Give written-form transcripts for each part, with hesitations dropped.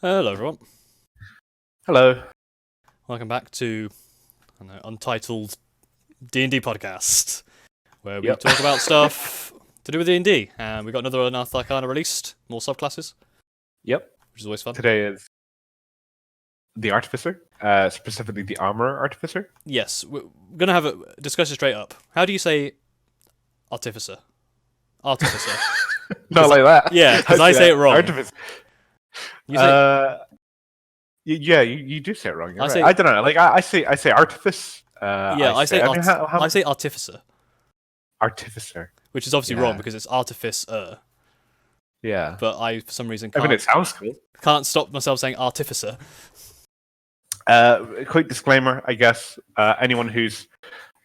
Hello, everyone. Hello. Welcome back to Untitled D&D Podcast, where we talk about stuff to do with D&D. And we got another Unearthed Arcana released, more subclasses. Yep. Which is always fun. Today is the Artificer, specifically the Armorer Artificer. Yes, we're going to have a discussion straight up. How do you say Artificer? Artificer. Not like that. Yeah, because I say it wrong. Artificer. You say... you do say it wrong. I don't know. Like I say Artifice. I say Artificer. Artificer. Which is obviously wrong because it's Artificer. Yeah. But I, for some reason, can't. I mean, it sounds cool. Can't stop myself saying Artificer. Quick disclaimer, I guess. Anyone who's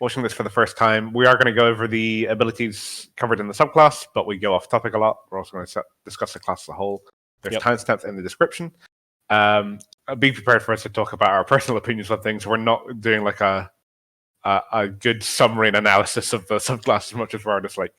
watching this for the first time, we are going to go over the abilities covered in the subclass, but we go off topic a lot. We're also going to discuss the class as a whole. There's timestamps in the description. Be prepared for us to talk about our personal opinions on things. We're not doing like a good summary and analysis of the subclass as much as we're just like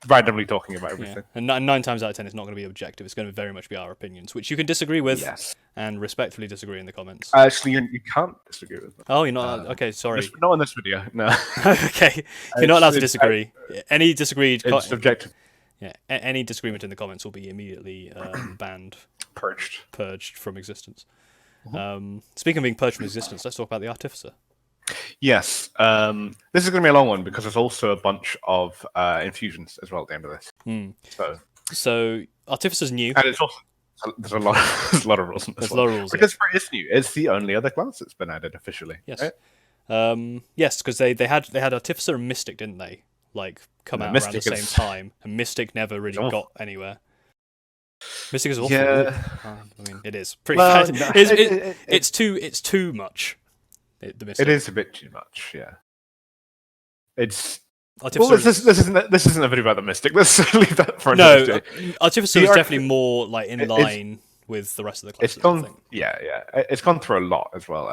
randomly talking about everything. Yeah. And 9 times out of 10 it's not going to be objective. It's going to very much be our opinions, which you can disagree with and respectfully disagree in the comments. Actually, you can't disagree with them. Oh, you're not? Okay, sorry. Not in this video, no. Okay, you're not allowed to disagree. Any disagreed... It's subjective. Yeah, any disagreement in the comments will be immediately banned. Purged from existence. Mm-hmm. Speaking of being purged from existence, let's talk about the Artificer. Yes. This is going to be a long one because there's also a bunch of infusions as well at the end of this. So Artificer's new. And it's also... There's a lot of rules in this one. Rules, because it's new. It's the only other class that's been added officially. Yes. Right? Yes, because they had Artificer and Mystic, didn't they? Like come out around the same time, and Mystic never really got anywhere. Mystic is awful. Yeah. I mean, it is pretty bad. No, it's too much. The Mystic. It is a bit too much. Yeah. It's. Artificer this isn't a video about the Mystic. Let's leave that for another day. Artificer is definitely more like in line with the rest of the classes. It's gone. Yeah. It's gone through a lot as well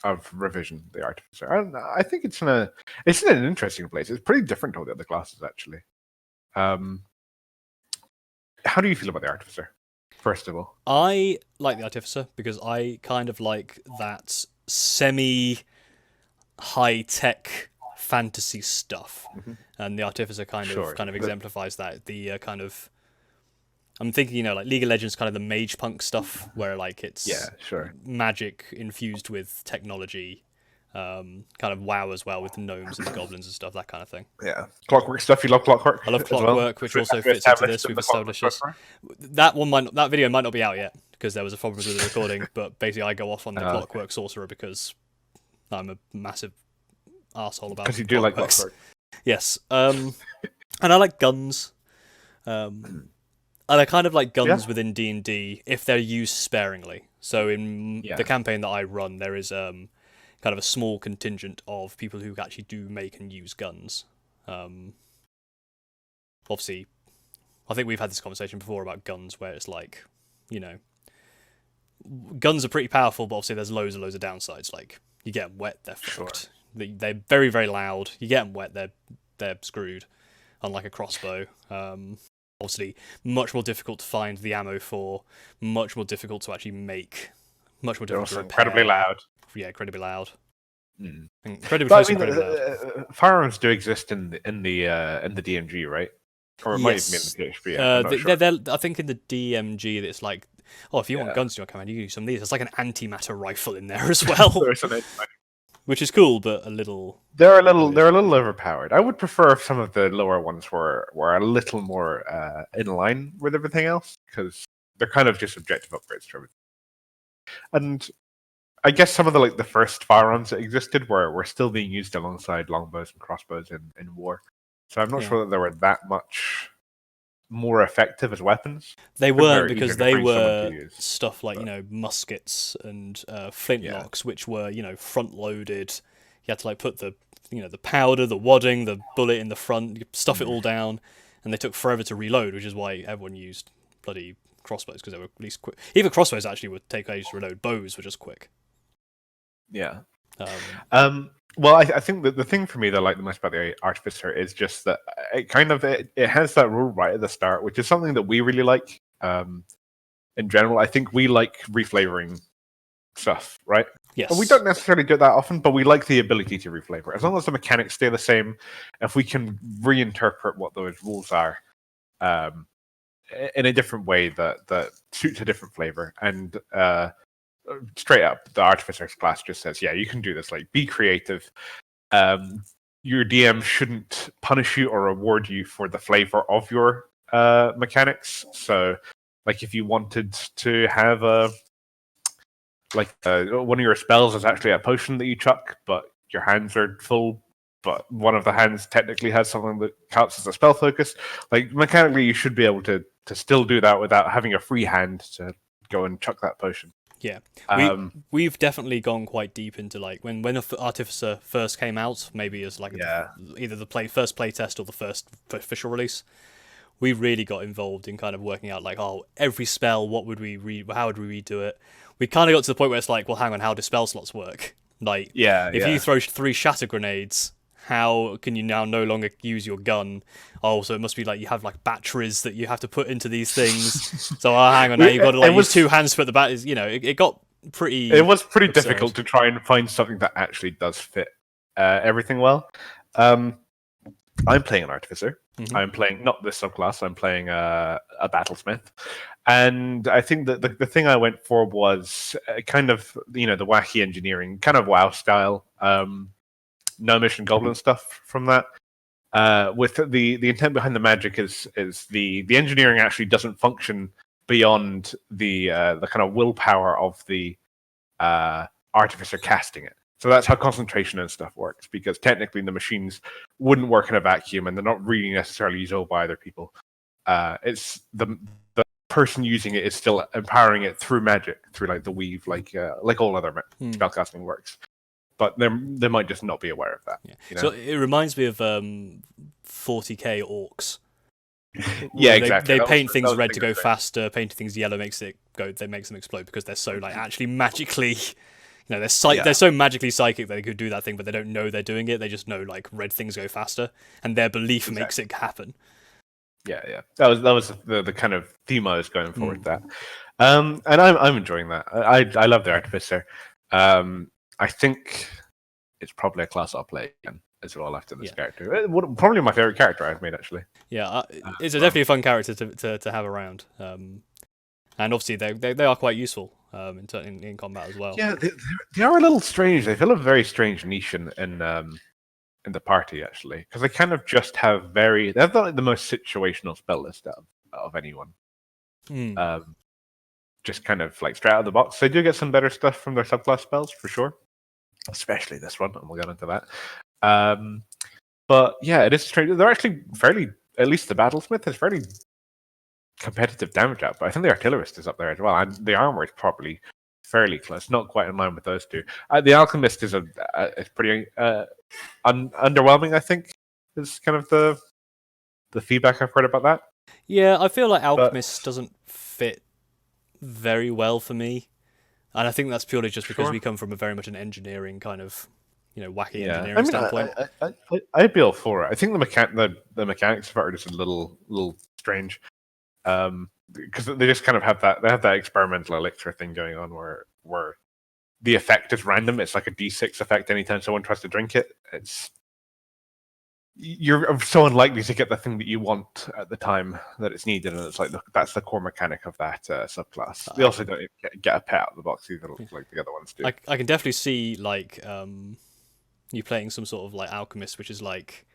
of revision. The Artificer. And I think it's in an interesting place. It's pretty different to all the other classes actually. How do you feel about the Artificer? First of all, I like the Artificer because I kind of like that semi high tech fantasy stuff, and the Artificer kind of exemplifies that. The kind of, I'm thinking, like League of Legends, kind of the mage punk stuff, where like it's magic infused with technology, kind of WoW as well with gnomes and the goblins and stuff, that kind of thing. Yeah, clockwork stuff. You love clockwork. I love clockwork, which also fits into this. We've established this. That video might not be out yet because there was a problem with the recording. But basically, I go off on the clockwork sorcerer because I'm a massive asshole about. Because you do like clockwork. Yes, and I like guns. And I kind of like guns within D&D if they're used sparingly. So in the campaign that I run, there is kind of a small contingent of people who actually do make and use guns. Obviously, I think we've had this conversation before about guns, where it's like, guns are pretty powerful, but obviously there's loads of downsides. Like, you get them wet, they're fucked. They're very, very loud. You get them wet, they're screwed. Unlike a crossbow. Obviously, much more difficult to find the ammo for, much more difficult to actually make, much more difficult to repair. Incredibly loud. Yeah, incredibly loud. Incredibly loud. Firearms do exist in the DMG, right? Or it might even be in the PHP. I think in the DMG, it's like, if you want guns in your command, you can use some of these. It's like an antimatter rifle in there as well. Which is cool, but a little. They're a little overpowered. I would prefer if some of the lower ones were a little more in line with everything else, because they're kind of just objective upgrades to everything. And I guess some of the first firearms that existed were still being used alongside longbows and crossbows in war. So I'm not sure that they were that much more effective as weapons. They weren't, because they were stuff like muskets and flintlocks, which were front loaded. You had to put the the powder, the wadding, the bullet in the front, you stuff it all down, and they took forever to reload, which is why everyone used bloody crossbows, because they were at least quick. Even crossbows actually would take ages to reload. Bows were just quick. Yeah. Well, I think that the thing for me that I like the most about the Artificer is just that it has that rule right at the start, which is something that we really like. in general. I think we like reflavoring stuff, right? Yes. And we don't necessarily do it that often, but we like the ability to reflavor. As long as the mechanics stay the same, if we can reinterpret what those rules are in a different way that suits a different flavor. And straight up, the Artificer's class just says, yeah, you can do this. Like, be creative. Your DM shouldn't punish you or reward you for the flavor of your mechanics. So, like, if you wanted to have one of your spells is actually a potion that you chuck, but your hands are full, but one of the hands technically has something that counts as a spell focus. Like, mechanically, you should be able to still do that without having a free hand to go and chuck that potion. Yeah, we've definitely gone quite deep into, like, when Artificer first came out, maybe as like either the first playtest or the first official release. We really got involved in kind of working out, like, every spell, how would we redo it? We kind of got to the point where it's like, well, hang on, how do spell slots work? Like, if you throw 3 shatter grenades, how can you now no longer use your gun? Oh, so it must be like you have like batteries that you have to put into these things. So hang on, now you've got to use 2 hands to put the batteries. You know, it got pretty. It was pretty absurd. Difficult to try and find something that actually does fit everything well. I'm playing an Artificer. Mm-hmm. I'm playing not this subclass. I'm playing a Battlesmith, and I think that the thing I went for was kind of the wacky engineering, kind of WoW style, gnomish and goblin stuff from that. With the intent behind the magic is the engineering actually doesn't function beyond the kind of willpower of the Artificer casting it. So that's how concentration and stuff works, because technically the machines wouldn't work in a vacuum, and they're not really necessarily usable by other people. It's the person using it is still empowering it through magic, through like the weave, like all other spellcasting works. But they might just not be aware of that. Yeah. So it reminds me of 40k orcs. Yeah, exactly. They paint things red to go faster. Painting things yellow makes them explode, because they're so like actually magically. They're so magically psychic that they could do that thing, but they don't know they're doing it. They just know like red things go faster, and their belief makes it happen. Yeah. That was the kind of theme I was going for with that. And I'm enjoying that. I love the Artificer. I think it's probably a class I'll play again as well after this character. Probably my favorite character I've made, actually. Yeah, it's definitely a fun character to have around. And obviously they are quite useful in combat as well. Yeah, they are a little strange. They fill a very strange niche in the party, actually, because they kind of just have they have like the most situational spell list of anyone. Just kind of like straight out of the box. They do get some better stuff from their subclass spells for sure, especially this one, and we'll get into that. But yeah, it is strange. They're actually fairly, at least the Battlesmith is fairly competitive damage out, but I think the Artillerist is up there as well, and the armor is probably fairly close, not quite in line with those two. The Alchemist is pretty underwhelming, I think, is kind of the feedback I've heard about that. Yeah, I feel like Alchemist doesn't fit very well for me, and I think that's purely just because we come from very much an engineering kind of wacky engineering standpoint. I'd be all for it. I think the mechanics of it are just a little strange. Because they just kind of have that experimental elixir thing going on where the effect is random. It's like a D6 effect anytime someone tries to drink it. You're so unlikely to get the thing that you want at the time that it's needed, and it's like that's the core mechanic of that subclass. They also don't get a pet out of the box either, like the other ones do. I can definitely see like you playing some sort of like alchemist, which is like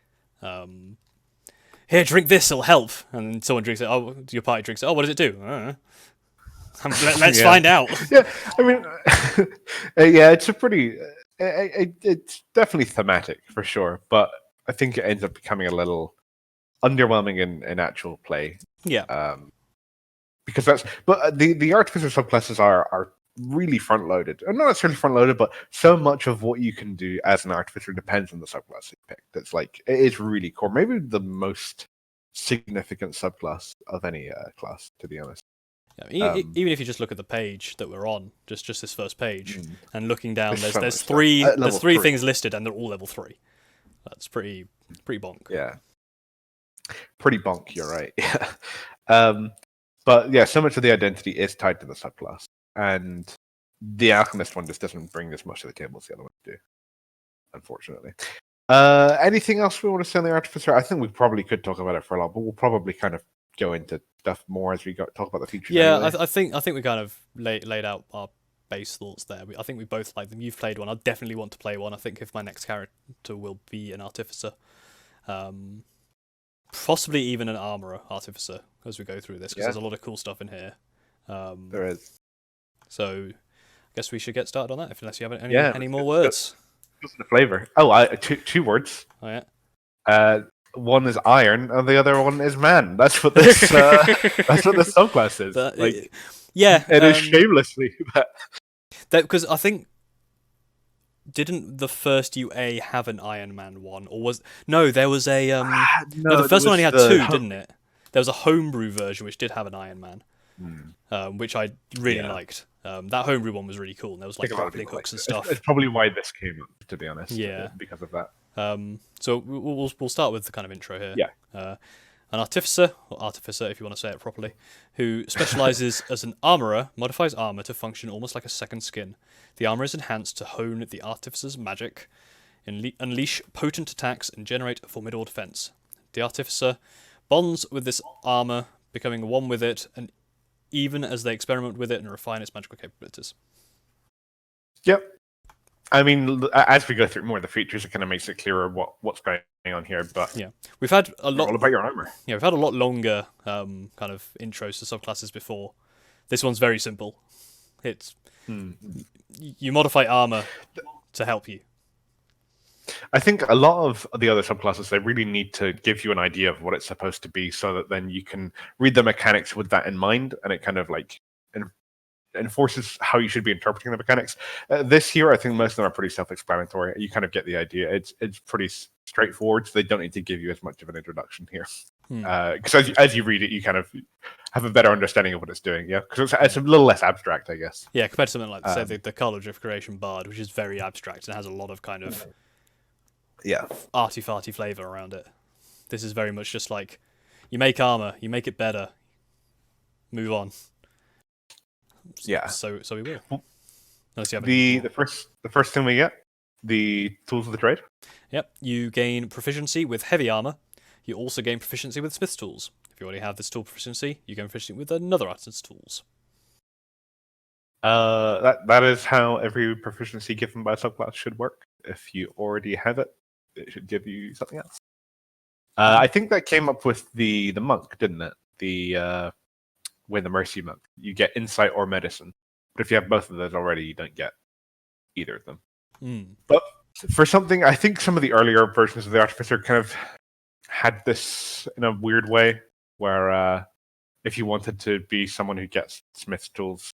here, drink this, it'll help. And someone drinks it. Oh, your party drinks it. Oh, what does it do? Let's find out. Yeah, I mean, it's a pretty. It's definitely thematic for sure, but I think it ends up becoming a little underwhelming in actual play. Yeah. Because the Artificer subclasses are really front loaded, and not necessarily front loaded, but so much of what you can do as an Artificer depends on the subclass you pick. It's like it is really core, maybe the most significant subclass of any class, to be honest. Yeah, even if you just look at the page that we're on, just this first page, and looking down, there's three things listed, and they're all level 3. That's pretty bonk. Yeah, pretty bonk. You're right. Yeah. But yeah, so much of the identity is tied to the subclass, and the Alchemist one just doesn't bring as much to the table as the other ones do, unfortunately. Anything else we want to say on the Artificer? I think we probably could talk about it for a lot, but we'll probably kind of go into stuff more as we talk about the features. Yeah, anyway. I think we kind of laid out our base thoughts there. I think we both like them. You've played one. I definitely want to play one. I think if my next character will be an Artificer, possibly even an Armorer Artificer as we go through this, because there's a lot of cool stuff in here. There is. So I guess we should get started on that, unless you have any more words. The flavor. Oh, two words. Oh yeah. One is iron, and the other one is man. That's what this. That's what this subclass is. It is shamelessly that. Because I think didn't the first UA have an Iron Man one, or was there was a the first one only had two, didn't it? There was a homebrew version which did have an Iron Man, which I really liked. That homebrew one was really cool, and there was like grappling hooks and stuff. It's probably why this came up, to be honest. Yeah, because of that. So we'll start with the kind of intro here. Yeah. An Artificer, or Artificer if you want to say it properly, who specializes as an armorer, modifies armor to function almost like a second skin. The armor is enhanced to hone the Artificer's magic, unleash potent attacks, and generate a formidable defense. The Artificer bonds with this armor, becoming one with it, and even as they experiment with it and refine its magical capabilities. Yep. I mean, as we go through more of the features, it kind of makes it clearer what's going on here. But yeah, we've had a lot. All about your armor. Yeah, we've had a lot longer kind of intros to subclasses before. This one's very simple. It's you modify armor to help you. I think a lot of the other subclasses, they really need to give you an idea of what it's supposed to be, so that then you can read the mechanics with that in mind, and it kind of like enforces how you should be interpreting the mechanics. This here, I think most of them are pretty self-explanatory. You kind of get the idea. It's pretty straightforward, so they don't need to give you as much of an introduction here. Because as you read it, you kind of have a better understanding of what it's doing. Yeah, because it's a little less abstract, I guess. Yeah, compared to something like say the College of Creation Bard, which is very abstract and has a lot of kind of arty-farty flavor around it. This is very much just like you make armor, you make it better, move on. Yeah. So we will. Unless you have the first thing we get, the tools of the trade. Yep. You gain proficiency with heavy armor. You also gain proficiency with smith's tools. If you already have this tool proficiency, you gain proficiency with another artisan's tools. That is how every proficiency given by a subclass should work. If you already have it, it should give you something else. I think that came up with the monk, didn't it? With the Mercy Monk, you get insight or medicine. But if you have both of those already, you don't get either of them. But for something, I think some of the earlier versions of the Artificer kind of had this in a weird way, where if you wanted to be someone who gets Smith's tools,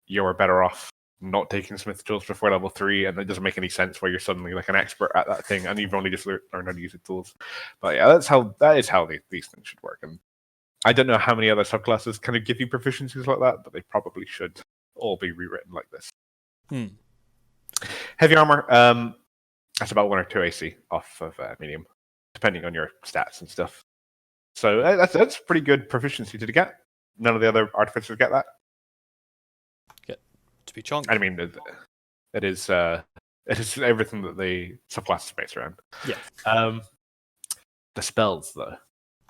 you were better off not taking Smith's tools before level 3, and it doesn't make any sense where you're suddenly like an expert at that thing, and you've only just learned how to use the tools. But yeah, that is how these things should work. And I don't know how many other subclasses kind of give you proficiencies like that, but they probably should all be rewritten like this. Heavy armor, that's about 1 or 2 AC off of medium, depending on your stats and stuff. So that's pretty good proficiency to get. None of the other artificers get that. Get to be chunk. I mean, it is everything that the subclass is based around. Yeah. The spells, though.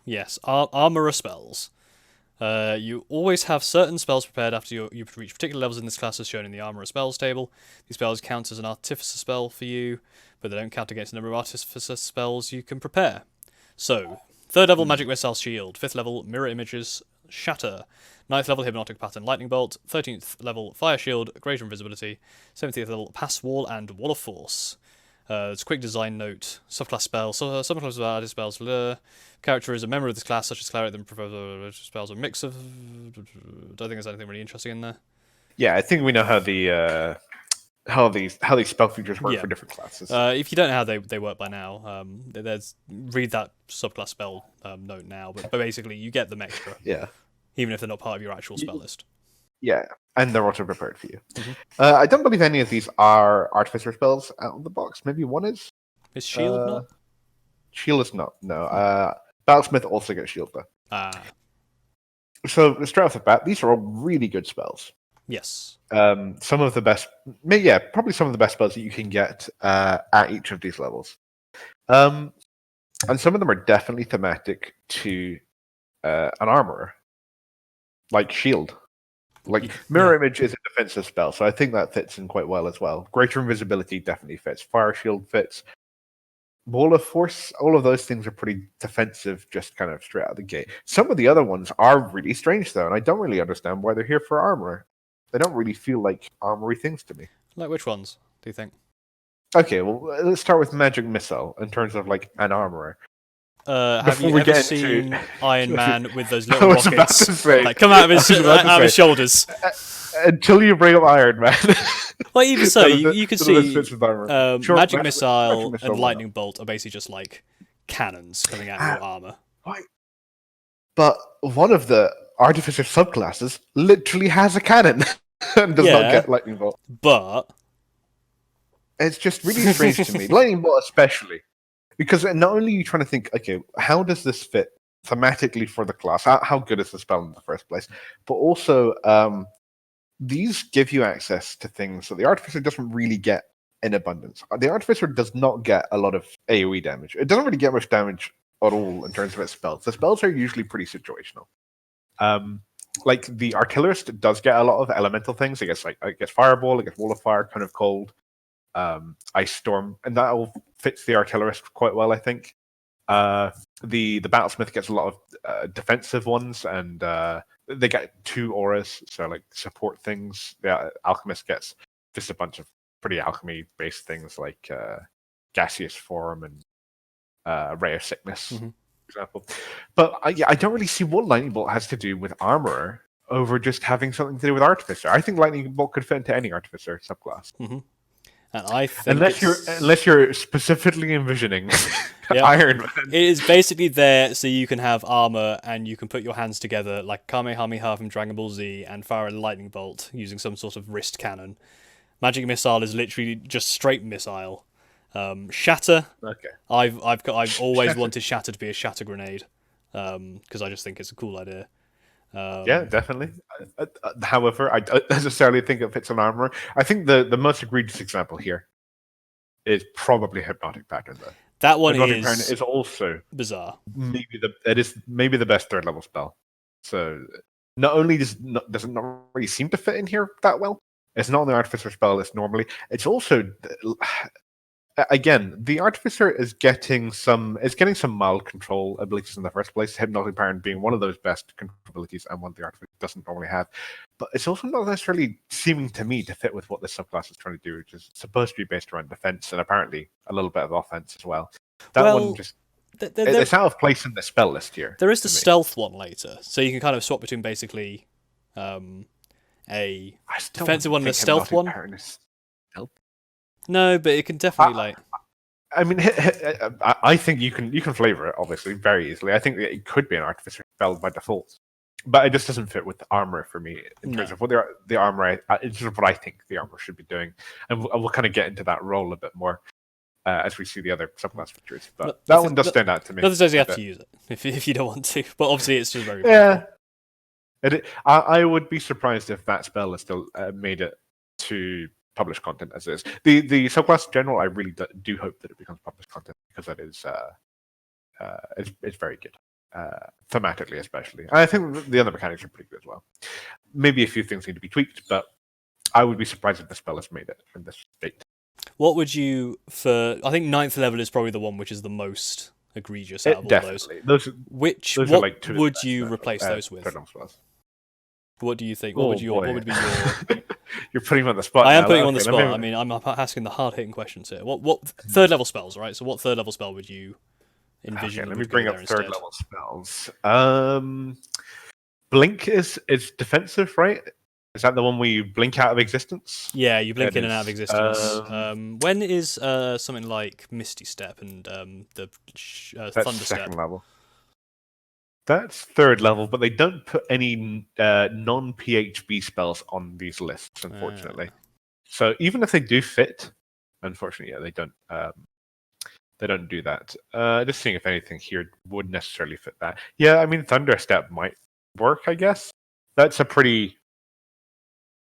Yes, armorer spells. You always have certain spells prepared after you reach particular levels in this class as shown in the armorer spells table. These spells count as an artificer spell for you, but they don't count against the number of artificer spells you can prepare. So, 3rd level magic missile shield, 5th level mirror images shatter, 9th level hypnotic pattern lightning bolt, 13th level fire shield greater invisibility, 17th level pass wall and wall of force. It's a quick design note. Subclass spell. So subclass of artist spells. Character is a member of this class, such as cleric. Then spells a mix of. Don't think there's anything really interesting in there. Yeah, I think we know how how these spell features work for different classes. If you don't know how they work by now, read that subclass spell note now. But basically, you get them extra. Yeah. Even if they're not part of your actual spell list. Yeah, and they're also prepared for you. I don't believe any of these are artificer spells out of the box. Maybe one is. Is shield not? Shield is not. No. Battlesmith also gets shield though. So straight off the bat, these are all really good spells. Yes. Some of the best, probably some of the best spells that you can get at each of these levels. And some of them are definitely thematic to an armorer, like Shield. Like Mirror Image is a defensive spell, so I think that fits in quite well as well. Greater Invisibility definitely fits. Fire Shield fits. Wall of Force, all of those things are pretty defensive, just kind of straight out of the gate. Some of the other ones are really strange, though, and I don't really understand why they're here for armor. They don't really feel like armory things to me. Like which ones, do you think? Okay, well, let's start with Magic Missile in terms of like an armorer. Have you ever seen Iron Man with those little rockets like come out of his shoulders? Until you bring up Iron Man. Well, even so, you can see Magic Missile and Lightning Bolt are basically just like cannons coming out of your armor. Right. But one of the Artificer subclasses literally has a cannon and does not get Lightning Bolt. But it's just really strange to me. Lightning Bolt especially. Because not only are you trying to think, okay, how does this fit thematically for the class? How good is the spell in the first place? But also, these give you access to things that the Artificer doesn't really get in abundance. The Artificer does not get a lot of AoE damage. It doesn't really get much damage at all in terms of its spells. The spells are usually pretty situational. Like the Artillerist does get a lot of elemental things. It gets Fireball, it gets Wall of Fire, kind of cold. Ice Storm, and that all fits the Artillerist quite well, I think. The Battlesmith gets a lot of defensive ones, and they get 2 auras, so like support things. The Alchemist gets just a bunch of pretty alchemy-based things like Gaseous Form and Ray of Sickness, for example. But I don't really see what Lightning Bolt has to do with Armorer over just having something to do with Artificer. I think Lightning Bolt could fit into any Artificer subclass. And I think unless you're specifically envisioning Iron Man. It is basically there so you can have armor and you can put your hands together like Kamehameha from Dragon Ball Z and fire a lightning bolt using some sort of wrist cannon. Magic Missile is literally just straight missile. Shatter. Okay. I've always wanted Shatter to be a shatter grenade because I just think it's a cool idea. Yeah, definitely. However, I don't necessarily think it fits an armor. I think the most egregious example here is probably Hypnotic Pattern, though. That one Hypnotic Pattern is also bizarre. It is maybe the best 3rd level spell. So not only does it not really seem to fit in here that well, it's not an Artificer spell list normally. It's also again, the Artificer is getting some mild control abilities in the first place, Hypnotic Pattern being one of those best control abilities and one the Artificer doesn't normally have. But it's also not necessarily seeming to me to fit with what this subclass is trying to do, which is supposed to be based around defense and apparently a little bit of offense as well. That one just... it's out of place in the spell list here. There is the stealth one later, so you can kind of swap between basically a defensive one and a stealth one. No, but it can definitely I mean, I think you can flavor it obviously very easily. I think it could be an Artificer spell by default, but it just doesn't fit with the armor for me in terms of what the armor. In terms of what I think the armor should be doing, and we'll kind of get into that role a bit more as we see the other subclass features. But that one does stand out to me. Nothing says you have to use it if you don't want to, but obviously it's just very I would be surprised if that spell is still made it to published content as is. The subclass in general, I really do hope that it becomes published content because that is it's very good thematically, especially. And I think the other mechanics are pretty good as well. Maybe a few things need to be tweaked, but I would be surprised if the spell has made it in this state. What would you I think 9th level is probably the one which is the most egregious out of all those. What would you replace those with? What do you think? What would be your You're putting me on the spot. I am putting you on the spot. I mean, I'm asking the hard-hitting questions here. What 3rd level spells, right? So what 3rd level spell would you envision? Okay, let me bring up 3rd level spells. Blink is defensive, right? Is that the one where you blink out of existence? Yeah, you blink in and out of existence. When is something like Misty Step and the Thunder Step? 2nd level. That's 3rd level, but they don't put any non-PHB spells on these lists, unfortunately. So even if they do fit, unfortunately, yeah, they don't. They don't do that. Just seeing if anything here would necessarily fit that. Yeah, I mean, Thunder Step might work, I guess. That's a pretty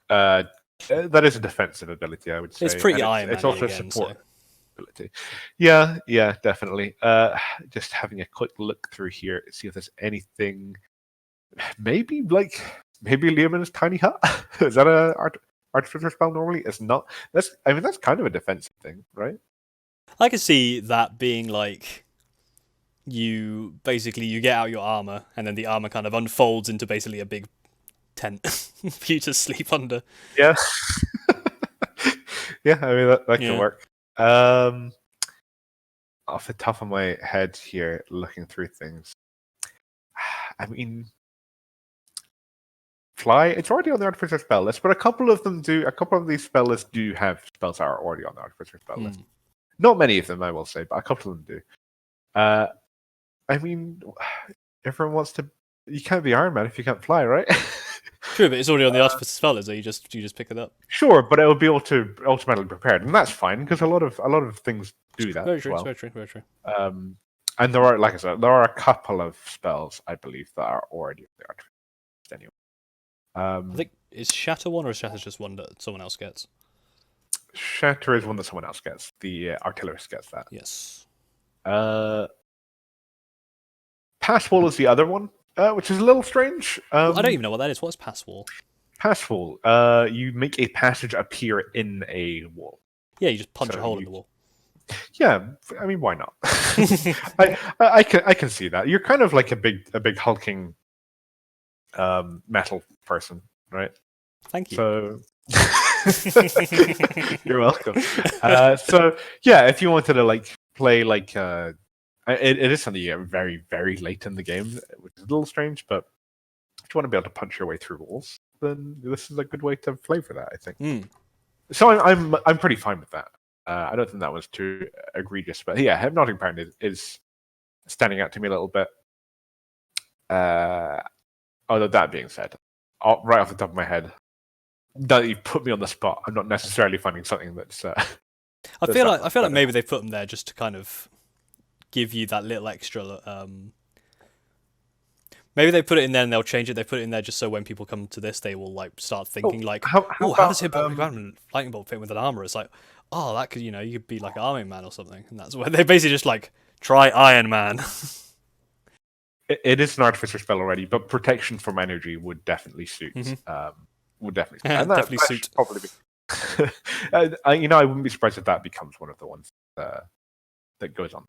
that is a defensive ability, I would say. It's pretty And Iron it's Man also a again, support so. ability. Yeah, definitely. Just having a quick look through here, see if there's anything. Maybe Leomund's tiny hut. Is that a artificer spell normally? It's not. That's kind of a defensive thing, right? I can see that being like you get out your armor and then the armor kind of unfolds into basically a big tent for you to sleep under. Yeah. Yeah, I mean that can work. Off the top of my head here, looking through things. I mean, fly. It's already on the artificer spell list, but a couple of these spell lists do have spells that are already on the artificer spell list. Not many of them, I will say, but a couple of them do. I mean, everyone wants to. You can't be Iron Man if you can't fly, right? True, but it's already on the artificer spell list, so you just pick it up. Sure, but it will be able to automatically prepared, and that's fine because a lot of things do that. Very true. Well. Very true. And there are, like I said, there are a couple of spells I believe that are already on the artificer anyway. I think is Shatter one or is Shatter just one that someone else gets? Shatter is one that someone else gets. The artillerist gets that. Yes. Pass wall is the other one, which is a little strange. I don't even know what that is. What's pass wall? Pass wall. You make a passage appear in a wall. Yeah, you just punch a hole in the wall. Yeah, I mean, why not? I can see that. You're kind of like a big hulking metal person, right? Thank you. So you're welcome. So yeah, if you wanted to like play like it is something you get very, very late in the game, which is a little strange, but if you want to be able to punch your way through walls, then this is a good way to play for that, I think. So I'm pretty fine with that. I don't think that was too egregious, but yeah, Hypnotic Pound is standing out to me a little bit. Although that being said, right off the top of my head, that you put me on the spot, I'm not necessarily finding something that's. I feel like maybe they put them there just to kind of give you that little extra. Maybe they put it in there and they'll change it. They put it in there just so when people come to this, they will like start thinking how does Hypnotic Pound lightning bolt fit with an armor? It's like, oh, that could you could be like Iron Man or something, and that's where they basically just like try Iron Man. It is an artificer spell already, but protection from energy would definitely suit. Would definitely suit. And definitely suit. Probably be. I wouldn't be surprised if that becomes one of the ones that goes on.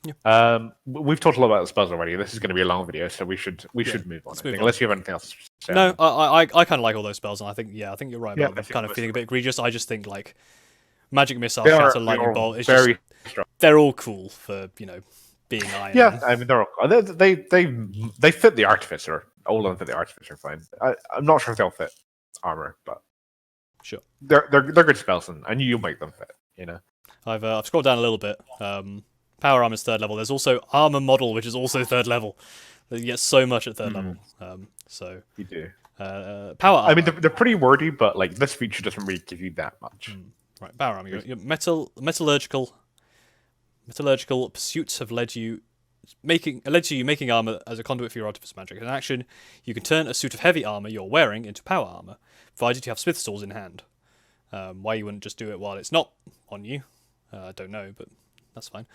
Yeah. We've talked a lot about the spells already. This is going to be a long video, so we should move on. Unless you have anything else to say. No, I kind of like all those spells, and I think you're right about them kind of feeling a bit egregious. I just think like Magic Missile, Shatter, Lightning Bolt. It's very strong. They're all cool for being Iron Man. I mean they're all they fit the Artificer. All of them fit the Artificer fine. I'm not sure if they'll fit armor, but sure, they're good spells, and you'll make them fit. I've scrolled down a little bit. Power Armor is 3rd level. There's also Armor Model, which is also 3rd level. You get so much at 3rd level. So you do. Power Armor. I mean, they're pretty wordy, but like this feature doesn't really give you that much. Right, Power Armor. Your metallurgical pursuits have led to you making armor as a conduit for your artificer magic. In action, you can turn a suit of heavy armor you're wearing into power armor, provided you have smith's tools in hand. Why you wouldn't just do it while it's not on you, I don't know, but that's fine.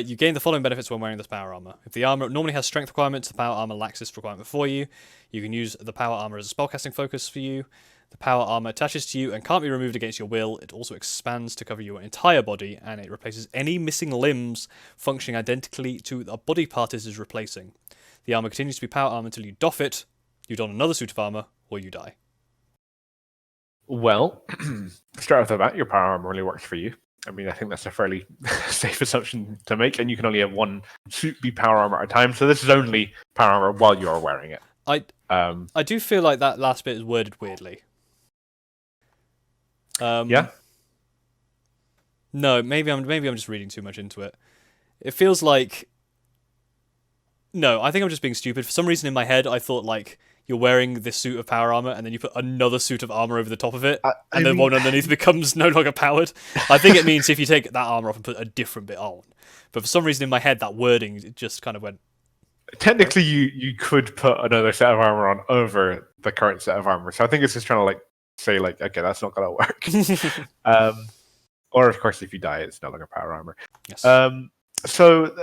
You gain the following benefits when wearing this power armor. If the armor normally has strength requirements, the power armor lacks this requirement for you. You can use the power armor as a spellcasting focus for you. The power armor attaches to you and can't be removed against your will. It also expands to cover your entire body, and it replaces any missing limbs functioning identically to a body part it is replacing. The armor continues to be power armor until you doff it, you don another suit of armor, or you die. Well, straight off the bat, your power armor really works for you. I mean, I think that's a fairly safe assumption to make, and you can only have one suit be power armor at a time, so this is only power armor while you're wearing it. I do feel like that last bit is worded weirdly. Yeah? No, maybe I'm just reading too much into it. It feels like... No, I think I'm just being stupid. For some reason in my head, I thought like you're wearing this suit of power armor and then you put another suit of armor over the top of it, and then one underneath becomes no longer powered. I think it means if you take that armor off and put a different bit on. But for some reason in my head, that wording just kind of went Technically, you could put another set of armor on over the current set of armor. So I think it's just trying to like say like, okay, that's not gonna work. Or of course, if you die, it's no longer power armor. Yes. So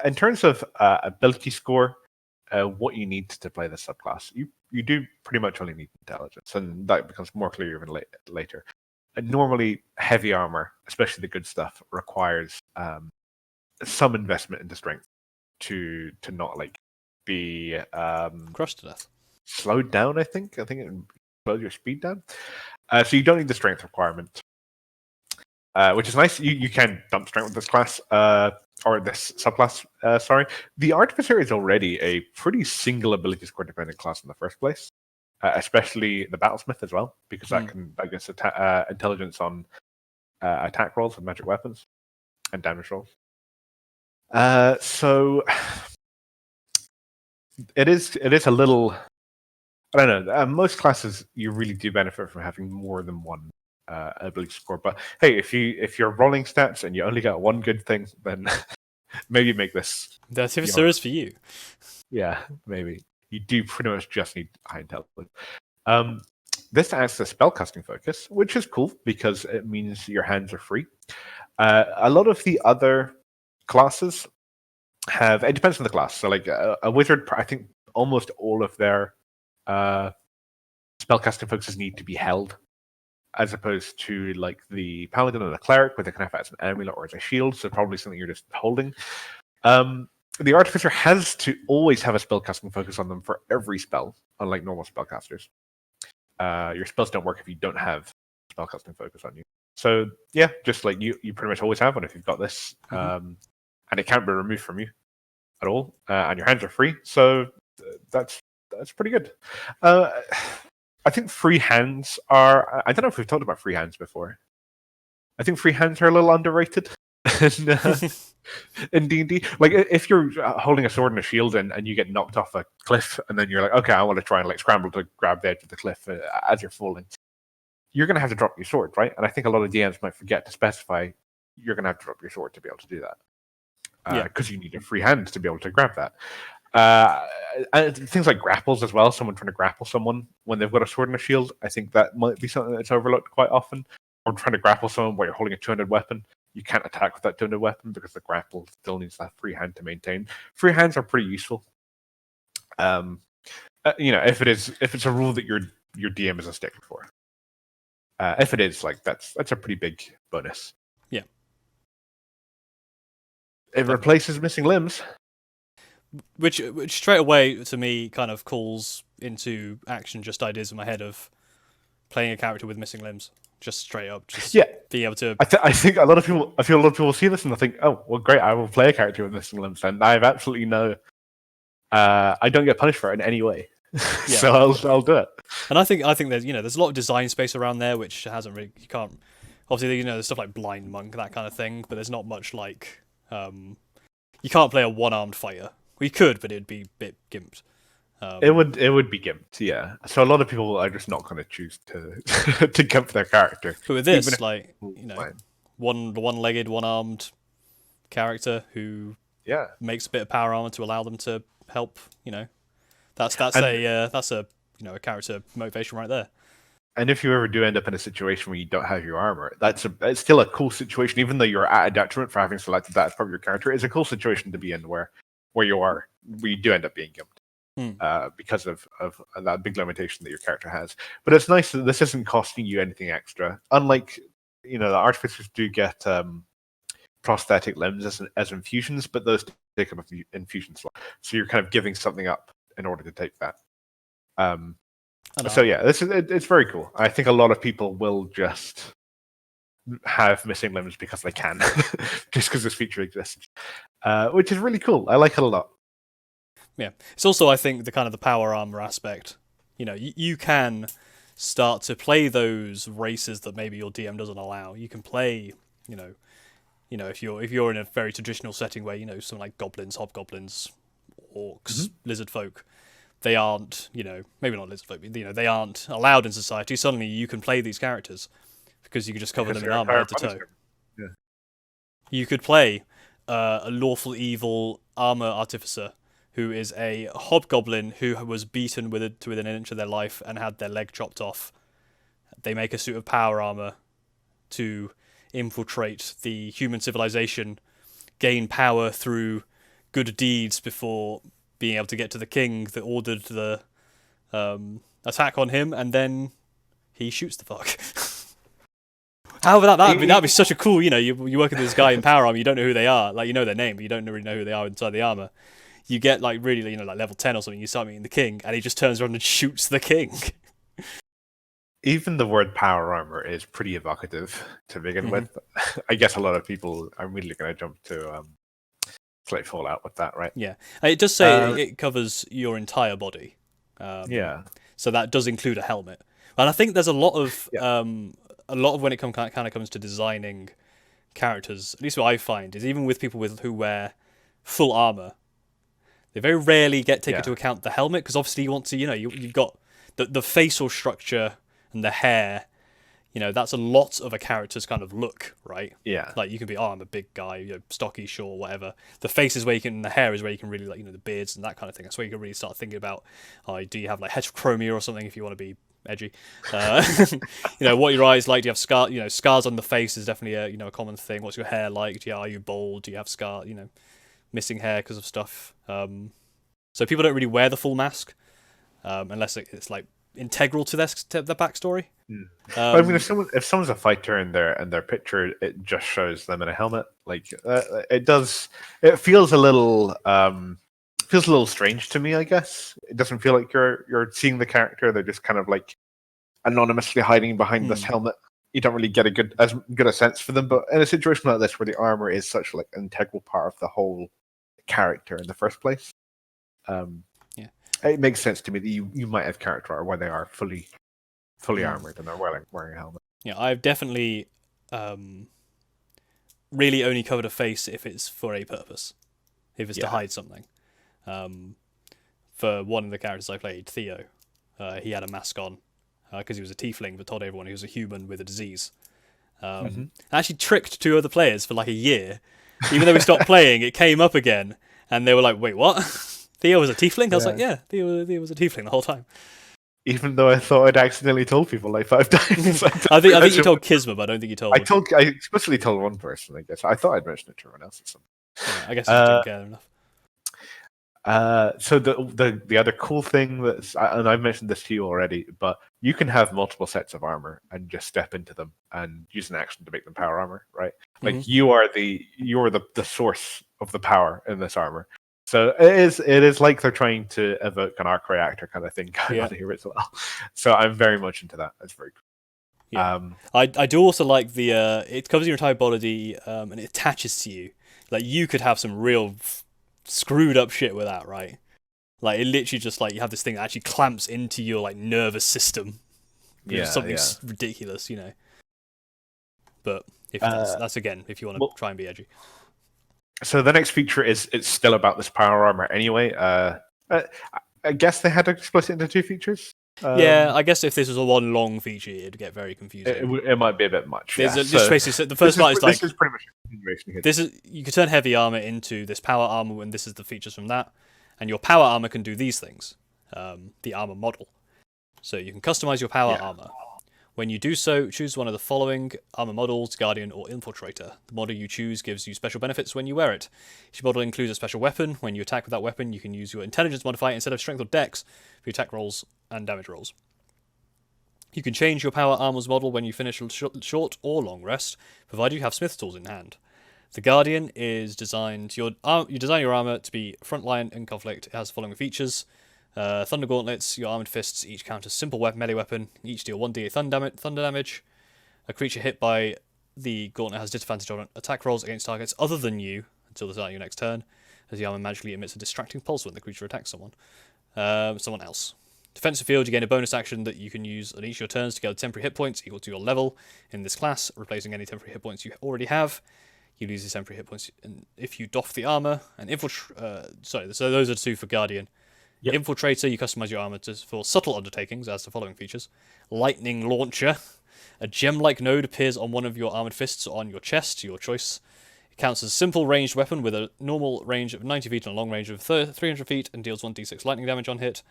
in terms of ability score, what you need to play this subclass, you do pretty much only need intelligence, and that becomes more clear even later. And normally, heavy armor, especially the good stuff, requires some investment into strength to not like be crushed to death, slowed down. I think it slows your speed down. So you don't need the strength requirement, which is nice. You can dump strength with this class or this subclass. Sorry, the Artificer is already a pretty single ability score dependent class in the first place, especially the Battlesmith as well, because that gets intelligence on attack rolls and magic weapons and damage rolls. So it is a little. I don't know. Most classes you really do benefit from having more than one ability score. But hey, if you're rolling stats and you only got one good thing, then maybe make this. The Artificer is for you. Yeah, maybe you do pretty much just need high intelligence. This adds a spellcasting focus, which is cool because it means your hands are free. A lot of the other classes have, it depends on the class. So like a wizard, I think almost all of their spellcasting focuses need to be held, as opposed to like the paladin and the cleric, where they can have it as an amulet or as a shield. So probably something you're just holding. The artificer has to always have a spellcasting focus on them for every spell, unlike normal spellcasters. Your spells don't work if you don't have spellcasting focus on you. So yeah, just like you pretty much always have one if you've got this, and it can't be removed from you at all, and your hands are free. So that's pretty good. I think free hands are. I don't know if we've talked about free hands before. I think free hands are a little underrated in D&D. Like if you're holding a sword and a shield and you get knocked off a cliff, and then you're like, okay, I want to try and like scramble to grab the edge of the cliff as you're falling. You're going to have to drop your sword, right? And I think a lot of DMs might forget to specify you're going to have to drop your sword to be able to do that. Because you need a free hand to be able to grab that. And things like grapples as well. Someone trying to grapple someone when they've got a sword and a shield. I think that might be something that's overlooked quite often. Or trying to grapple someone while you're holding a 200 weapon. You can't attack with that 200 weapon because the grapple still needs that free hand to maintain. Free hands are pretty useful. If it's a rule that your DM is a stickler for. If it is, like that's a pretty big bonus. Yeah. It replaces missing limbs. Which straight away to me kind of calls into action just ideas in my head of playing a character with missing limbs. Just straight up, being able to. I think a lot of people. I feel a lot of people see this and they think, "Oh, well, great! I will play a character with missing limbs." And I have absolutely no. I don't get punished for it in any way, so I'll do it. And I think there's a lot of design space around there which hasn't really. You can't. Obviously, there's stuff like Blind Monk, that kind of thing, but there's not much like. You can't play a one-armed fighter. We could, but it would be a bit gimped. It would be gimped, yeah. So a lot of people are just not going to choose to to gimp their character. But with this, one-legged, one-armed character who makes a bit of power armor to allow them to help. That's a character motivation right there. And if you ever do end up in a situation where you don't have your armor, it's still a cool situation, even though you're at a detriment for having selected that as part of your character. It's a cool situation to be in where you do end up being gimped. Because of that big limitation that your character has. But it's nice that this isn't costing you anything extra. Unlike, the artificers do get prosthetic limbs as infusions, but those take up an infusion slot. So you're kind of giving something up in order to take that. So yeah, it's very cool. I think a lot of people will just have missing limbs because they can, just because this feature exists, which is really cool. I like it a lot. Yeah, it's also, I think, the kind of the power armor aspect. You can start to play those races that maybe your DM doesn't allow. You can play, if you're in a very traditional setting where something like goblins, hobgoblins, orcs, lizard folk, they aren't, maybe not lizard folk, but, they aren't allowed in society. Suddenly, you can play these characters because you can just cover them in armor head to toe. Yeah. You could play a lawful evil armor artificer who is a hobgoblin who was beaten to within an inch of their life and had their leg chopped off. They make a suit of power armor to infiltrate the human civilization, gain power through good deeds before being able to get to the king that ordered the attack on him, and then he shoots the fuck. However, that'd be such a cool, you work with this guy in power armor, you don't know who they are, like, you know their name, but you don't really know who they are inside the armor. You get, like, really, like level 10 or something, you start meeting the king, and he just turns around and shoots the king. Even the word power armor is pretty evocative to begin with. I guess a lot of people are immediately going to jump to Slate Fallout with that, right? Yeah. It does say it covers your entire body. So that does include a helmet. And I think there's a lot of when it kind of comes to designing characters, at least what I find, is even with people who wear full armor, they very rarely take into account the helmet, because obviously you want to, you've got the facial structure and the hair, that's a lot of a character's kind of look, right? Yeah. Like, you can be, I'm a big guy, stocky, short, whatever. The face is where the hair is where you can really, like, the beards and that kind of thing. That's where you can really start thinking about, do you have, like, heterochromia or something if you want to be edgy? What your eyes like? Do you have scars on the face is definitely a common thing. What's your hair like? are you bald? Do you have missing hair because of stuff? So people don't really wear the full mask, unless it's like integral to their backstory. I mean, if someone's a fighter and their picture, it just shows them in a helmet. Like, it feels a little strange to me, I guess. It doesn't feel like you're seeing the character. They're just kind of like anonymously hiding behind this helmet. You don't really get as good a sense for them. But in a situation like this, where the armor is such like an integral part of the whole character in the first place, it makes sense to me that you might have character art where they are fully armored and they're wearing a helmet. Yeah, I've definitely really only covered a face if it's for a purpose, if it's to hide something. For one of the characters I played, Theo, he had a mask on because he was a tiefling, but told everyone he was a human with a disease. I actually tricked 2 other players for like a year. Even though we stopped playing, it came up again, and they were like, "Wait, what? Theo was a tiefling?" I was like, "Yeah, Theo was a tiefling the whole time." Even though I thought I'd accidentally told people like 5 times. I think you told Kisma, but I don't think you told. I explicitly told one person, I guess. I thought I'd mentioned it to everyone else or something. Yeah, I guess I didn't care enough. So the other cool thing and I've mentioned this to you already, but you can have multiple sets of armor and just step into them and use an action to make them power armor, right? Like you are the source of the power in this armor. So it is like they're trying to evoke an arc reactor kind of thing going on here as well. So I'm very much into that. That's very cool. Yeah. I do also like the it covers your entire body and it attaches to you. Like, you could have some real screwed up shit with that, right? Like, it literally just like you have this thing that actually clamps into your like nervous system. Something ridiculous, But if that's again, if you want to try and be edgy. So the next feature it's still about this power armor anyway. I guess they had to split it into 2 features. I guess if this was a one long feature, it'd get very confusing. It might be a bit much. Basically, the first part is like, this is pretty much a continuation here. This is, you can turn heavy armor into this power armor, and this is the features from that. And your power armor can do these things. The armor model. So you can customize your power armor. When you do so, choose one of the following armor models: Guardian or Infiltrator. The model you choose gives you special benefits when you wear it. Each model includes a special weapon. When you attack with that weapon, you can use your intelligence modifier instead of strength or dex for your attack rolls and damage rolls. You can change your power armor's model when you finish a short or long rest, provided you have smith's tools in hand. The Guardian is designed. You design your armor to be frontline in conflict. It has the following features: Thunder Gauntlets. Your armored fists each count as simple melee weapon. Each deal 1d8 thunder damage. A creature hit by the gauntlet has disadvantage on attack rolls against targets other than you until the start of your next turn, as the armor magically emits a distracting pulse when the creature attacks someone else. Defensive field, you gain a bonus action that you can use on each of your turns to gather temporary hit points equal to your level in this class, replacing any temporary hit points you already have. You lose these temporary hit points if you doff the armor. And so those are the 2 for Guardian. Yep. Infiltrator, you customize your armor for subtle undertakings, as the following features: Lightning Launcher. A gem-like node appears on one of your armored fists or on your chest, your choice. It Counts as a simple ranged weapon with a normal range of 90 feet and a long range of 300 feet, and deals 1d6 lightning damage on hit.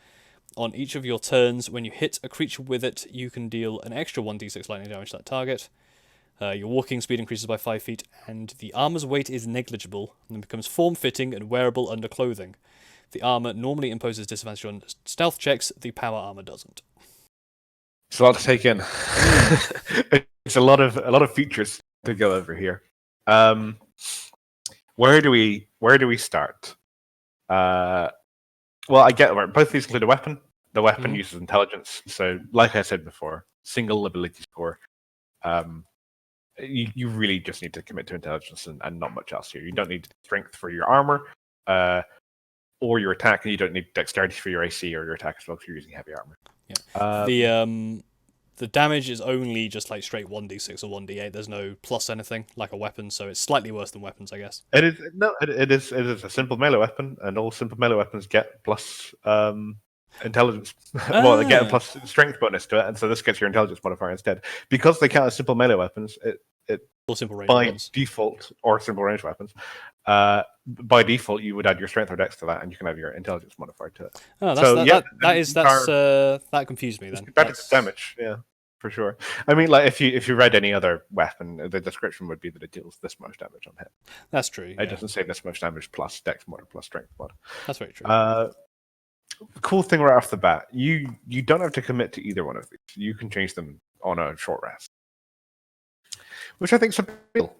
On each of your turns, when you hit a creature with it, you can deal an extra 1d6 lightning damage to that target. Your walking speed increases by 5 feet, and the armor's weight is negligible and becomes form-fitting and wearable under clothing. The armor normally imposes disadvantage on stealth checks. The power armor doesn't. It's a lot to take in. It's a lot of features to go over here. Where do we start? Well, I get both of these include a weapon. The weapon uses intelligence. So, like I said before, single ability score. You really just need to commit to intelligence and not much else here. You don't need strength for your armor or your attack, and you don't need dexterity for your AC or your attack as well if you're using heavy armor. Yeah. The damage is only just like straight 1d6 or 1d8. There's no plus anything like a weapon, so it's slightly worse than weapons, I guess. It is a simple melee weapon, and all simple melee weapons get plus intelligence. Well, they get a plus strength bonus to it, and so this gets your intelligence modifier instead. Because they count as simple melee weapons, or simple range by weapons. default, or simple range weapons, by default you would add your strength or dex to that, and you can add your intelligence modifier to it. Oh, that confused me then. That's damage, yeah, for sure. I mean, like if you read any other weapon, the description would be that it deals this much damage on hit. That's true. It doesn't say this much damage plus dex mod or plus strength mod. That's very true. Cool thing right off the bat, you don't have to commit to either one of these. You can change them on a short rest, which I think is a big deal.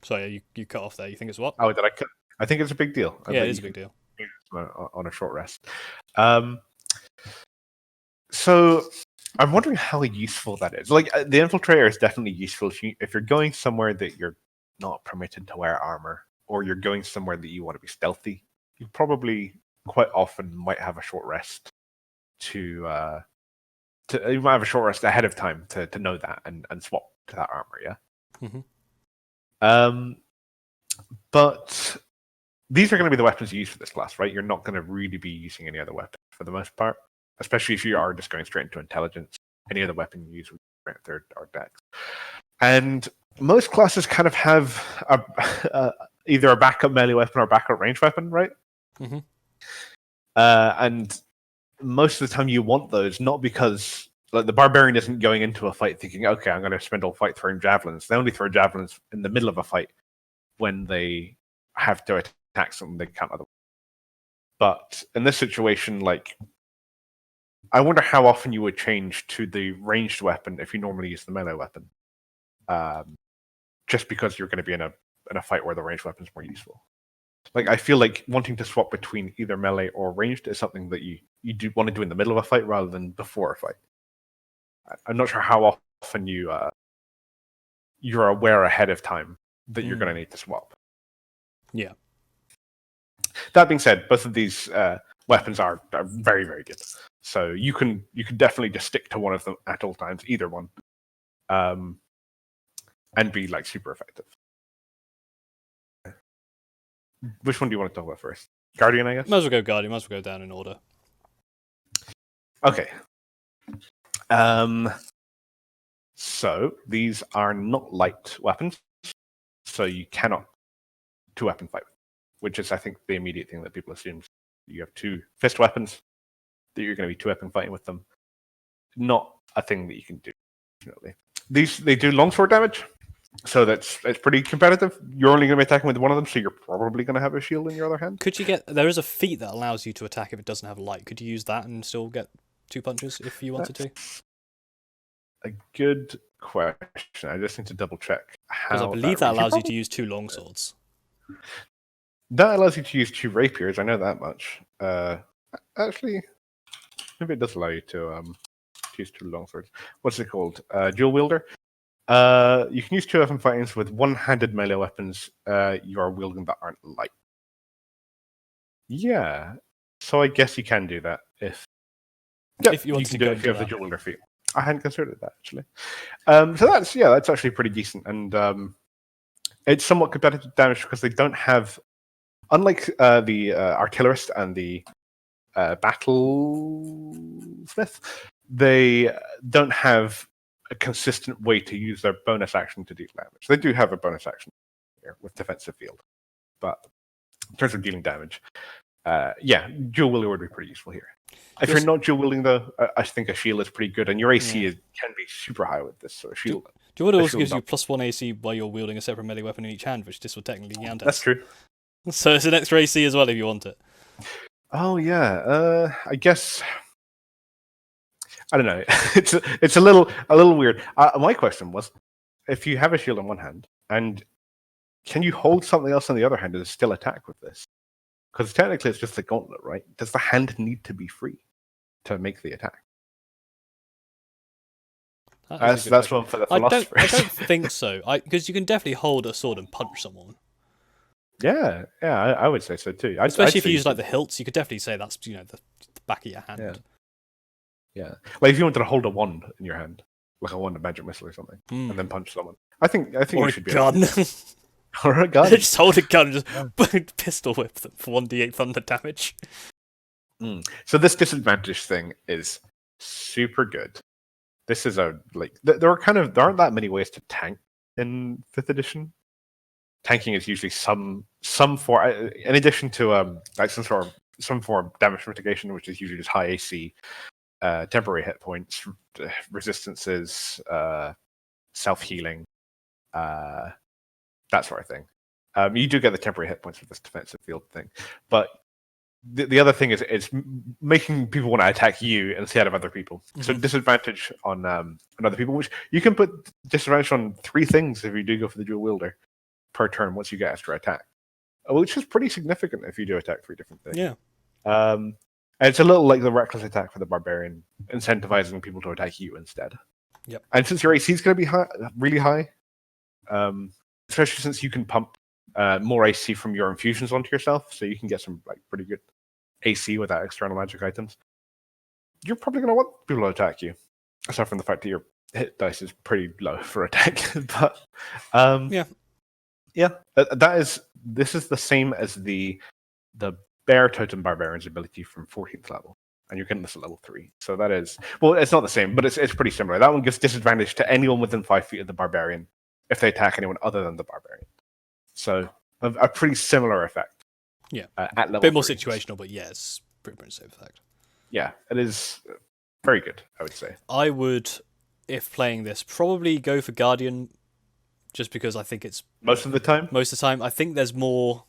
Sorry, you cut off there. You think it's what? Oh, did I cut? I think it's a big deal. Yeah, it is a big deal. On a short rest. So I'm wondering how useful that is. Like the infiltrator is definitely useful if you're going somewhere that you're not permitted to wear armor, or you're going somewhere that you want to be stealthy. You probably quite often might have a short rest you might have a short rest ahead of time to know that and swap to that armor, yeah? Mm-hmm. But these are going to be the weapons you use for this class, right? You're not going to really be using any other weapon for the most part, especially if you are just going straight into intelligence. Any other weapon you use would be strength or dex. And most classes kind of have either a backup melee weapon or a backup range weapon, right? Mm-hmm. And most of the time you want those, not because like the barbarian isn't going into a fight thinking, okay, I'm going to spend all fight throwing javelins. They only throw javelins in the middle of a fight when they have to attack something they can't otherwise. But in this situation, like, I wonder how often you would change to the ranged weapon if you normally use the melee weapon. Just because you're going to be in a fight where the ranged weapon is more useful. Like, I feel like wanting to swap between either melee or ranged is something that you do want to do in the middle of a fight rather than before a fight. I'm not sure how often you're aware ahead of time that you're going to need to swap. Yeah. That being said, both of these weapons are very, very good. So you can definitely just stick to one of them at all times, either one, and be like super effective. Which one do you want to talk about first? Guardian, I guess? Might as well go Guardian. Might as well go down in order. Okay. So these are not light weapons. So you cannot two-weapon fight with, which is, I think, the immediate thing that people assume. You have two fist weapons, that you're going to be two-weapon fighting with them. Not a thing that you can do, definitely. They do longsword damage. So it's pretty competitive. You're only going to be attacking with one of them, so you're probably going to have a shield in your other hand. Could you get... There is a feat that allows you to attack if it doesn't have light. Could you use that and still get 2 punches if you wanted to? A good question. I just need to double check. Because I believe that allows you to use 2 longswords. That allows you to use 2 rapiers. I know that much. Actually, maybe it does allow you to use 2 longswords. What's it called? Dual wielder. You can use 2 weapon fightings with one-handed melee weapons you are wielding that aren't light. Yeah, so I guess you can do that if you want to do it if you have the dual wielder feat. I hadn't considered that actually. So that's actually pretty decent, and it's somewhat competitive damage because they don't have, unlike the artillerist and the battlesmith, they don't have a consistent way to use their bonus action to deal damage. They do have a bonus action here with defensive field, but in terms of dealing damage, dual wielding would be pretty useful here. If you're not dual wielding though, I think a shield is pretty good, and your AC can be super high with this. So a shield. Dual wielding also gives you +1 AC while you're wielding a separate melee weapon in each hand, which this would technically count as. That's true. So it's an extra AC as well if you want it. Oh yeah, I guess. I don't know. It's a little weird. My question was, if you have a shield in one hand, and can you hold something else in the other hand and still attack with this? Because technically it's just a gauntlet, right? Does the hand need to be free to make the attack? That's one for the philosophers. I don't think so. Because you can definitely hold a sword and punch someone. Yeah, I would say so too. Especially if you use like the hilts, you could definitely say that's the back of your hand. Yeah. Like if you wanted to hold a wand in your hand, like a wand of magic missile or something, and then punch someone. I think or you should be gun. Or a gun. Just hold a gun and just pistol whip them for 1d8 thunder damage. So this disadvantage thing is super good. This is there aren't that many ways to tank in 5th edition. Tanking is usually some form, in addition to some form of damage mitigation, which is usually just high AC, temporary hit points, resistances, self-healing, that sort of thing. You do get the temporary hit points with this defensive field thing, but the other thing is it's making people want to attack you instead of other people. So disadvantage on other people, which you can put disadvantage on 3 things if you do go for the dual wielder per turn once you get extra attack, which is pretty significant if you do attack 3 different things. Yeah. And it's a little like the reckless attack for the barbarian, incentivizing people to attack you instead. Yep. And since your AC is going to be really high, especially since you can pump more AC from your infusions onto yourself, so you can get some pretty good AC without external magic items, you're probably going to want people to attack you. Aside from the fact that your hit dice is pretty low for attack. But this is the same as the Bear Totem Barbarian's ability from 14th level, and you're getting this at level 3. So that is, well, it's not the same, but it's pretty similar. That one gives disadvantage to anyone within 5 feet of the barbarian if they attack anyone other than the barbarian. So a pretty similar effect. Yeah, at level a bit more 3. situational, but yes, pretty much the same effect. Yeah, it is very good, I would say. I would, if playing this, probably go for Guardian, just because I think it's most of the time. I think there's more.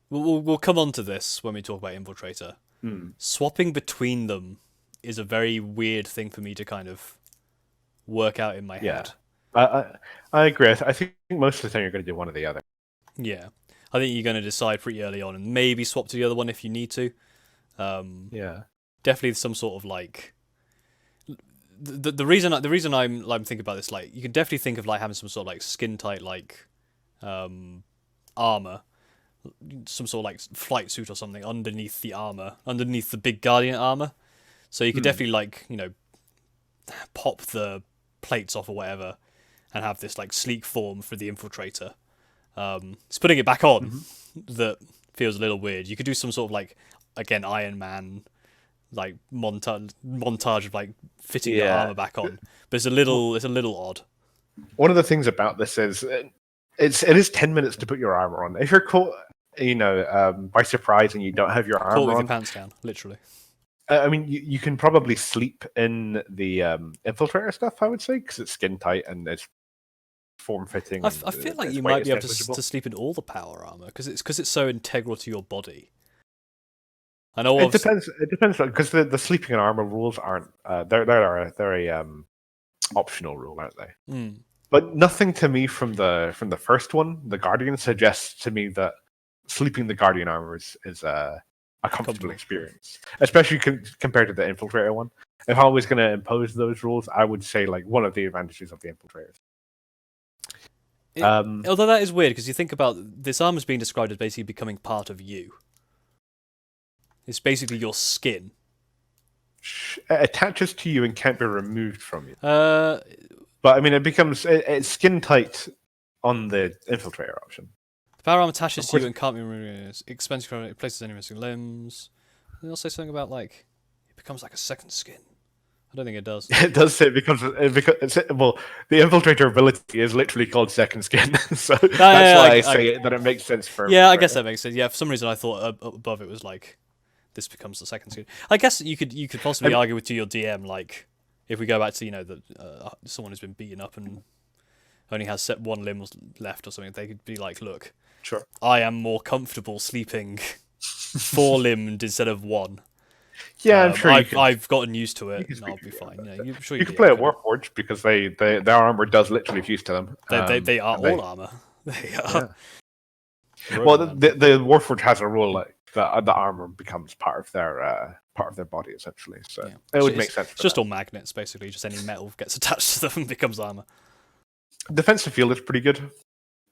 We'll come on to this when we talk about Infiltrator. Swapping between them is a very weird thing for me to kind of work out in my head. I agree. I think most of the time you're going to do one or the other. Yeah. I think you're going to decide pretty early on and maybe swap to the other one if you need to. Definitely some sort of the reason I'm thinking about this, you can definitely think of having some sort of skin tight armor, some sort of flight suit or something underneath the armor, underneath the big Guardian armor. So you could definitely pop the plates off or whatever and have this sleek form for the Infiltrator. It's putting it back on that feels a little weird. You could do some sort of again, Iron Man montage of fitting the armor back on, but it's a little odd. One of the things about this is it is 10 minutes to put your armor on. If you're caught, by surprise and you don't have your armor caught with on, your pants down, literally. I mean, you can probably sleep in the Infiltrator stuff, I would say, because it's skin tight and it's form fitting. I feel like you might be able to sleep in all the power armor because it's so integral to your body. I know it depends. It depends because the sleeping in armor rules aren't. They're a optional rule, aren't they? But nothing to me from the first one, the Guardian, suggests to me that sleeping the Guardian armor is a comfortable experience, especially compared to the Infiltrator one. If I was going to impose those rules, I would say one of the advantages of the Infiltrators. Although that is weird because you think about this armor is being described as basically becoming part of you. It's basically your skin. It attaches to you and can't be removed from you. But I mean, it's skin tight on the Infiltrator option. The power armor attaches to you and can't be removed. Expensive, it places any missing limbs. They also say something about it becomes like a second skin. I don't think it does. It does say because well, the infiltrator ability is literally called second skin, so that's why I say that it makes sense for. Yeah, I guess that makes sense. Yeah, for some reason I thought above it was like this becomes the second skin. I guess you could possibly argue with to your DM, like if we go back to someone who's been beaten up and only has one limb left or something, they could be like, look, sure, I am more comfortable sleeping 4-limbed instead of 1. Yeah, I'm sure I've gotten used to it, and I'll be fine. You can play at Warforged because their armor does literally fuse to them. They are all armor. They are. Yeah. Well, the Warforged has a rule like the armor becomes part of their body essentially, so it would make sense. It's just all magnets basically. Just any metal gets attached to them and becomes armor. Defensive field is pretty good.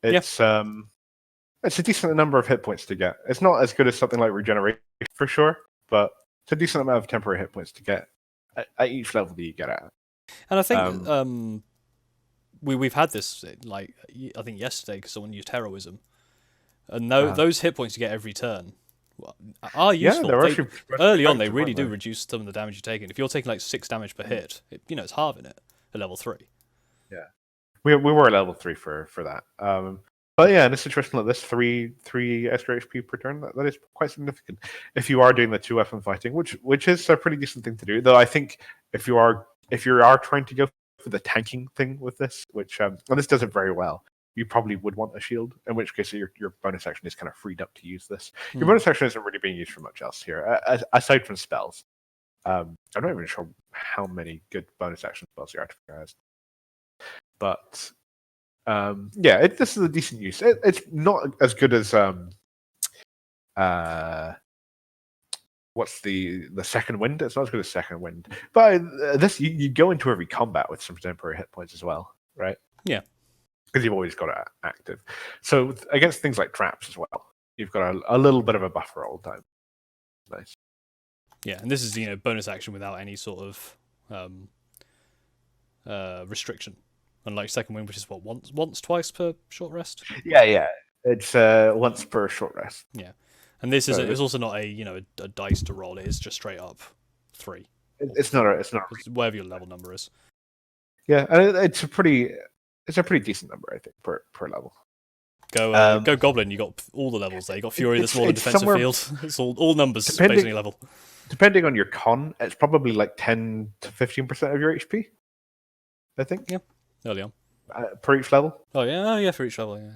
It's it's a decent number of hit points to get. It's not as good as something like regeneration for sure, but it's a decent amount of temporary hit points to get at each level that you get at. And I think we've had this like I think yesterday because someone used heroism, and those hit points you get every turn are useful. Yeah, early on they really do reduce some of the damage you're taking. If you're taking like 6 damage per hit, it's halving it at level 3. Yeah, we were at level 3 for that. But yeah, in a situation like this, 3 extra HP per turn, that is quite significant. If you are doing the 2-weapon fighting, which is a pretty decent thing to do, though I think if you are trying to go for the tanking thing with this, which and this does it very well, you probably would want a shield, in which case your bonus action is kind of freed up to use this. Your bonus action isn't really being used for much else here, aside from spells. I'm not even sure how many good bonus action spells the Artificer has. But this is a decent use. It's not as good as what's the second wind? It's not as good as second wind. But this you go into every combat with some temporary hit points as well, right? Yeah. Because you've always got it active. So against things like traps as well, you've got a little bit of a buffer all the time. Nice. Yeah, and this is bonus action without any sort of restriction. Unlike second wind, which is once, twice per short rest. Yeah. It's once per short rest. Yeah, and this is it's also not a dice to roll. It is just straight up 3. It's not. Whatever your level number is. Yeah, and it's a pretty decent number, I think, per level. Go Goblin. You got all the levels there. You got Fury, the smaller defensive field. It's all numbers basically level. Depending on your con, it's probably like 10 to 15% of your HP. I think. Yeah. Early on. Per each level? Oh, yeah, for each level, yeah.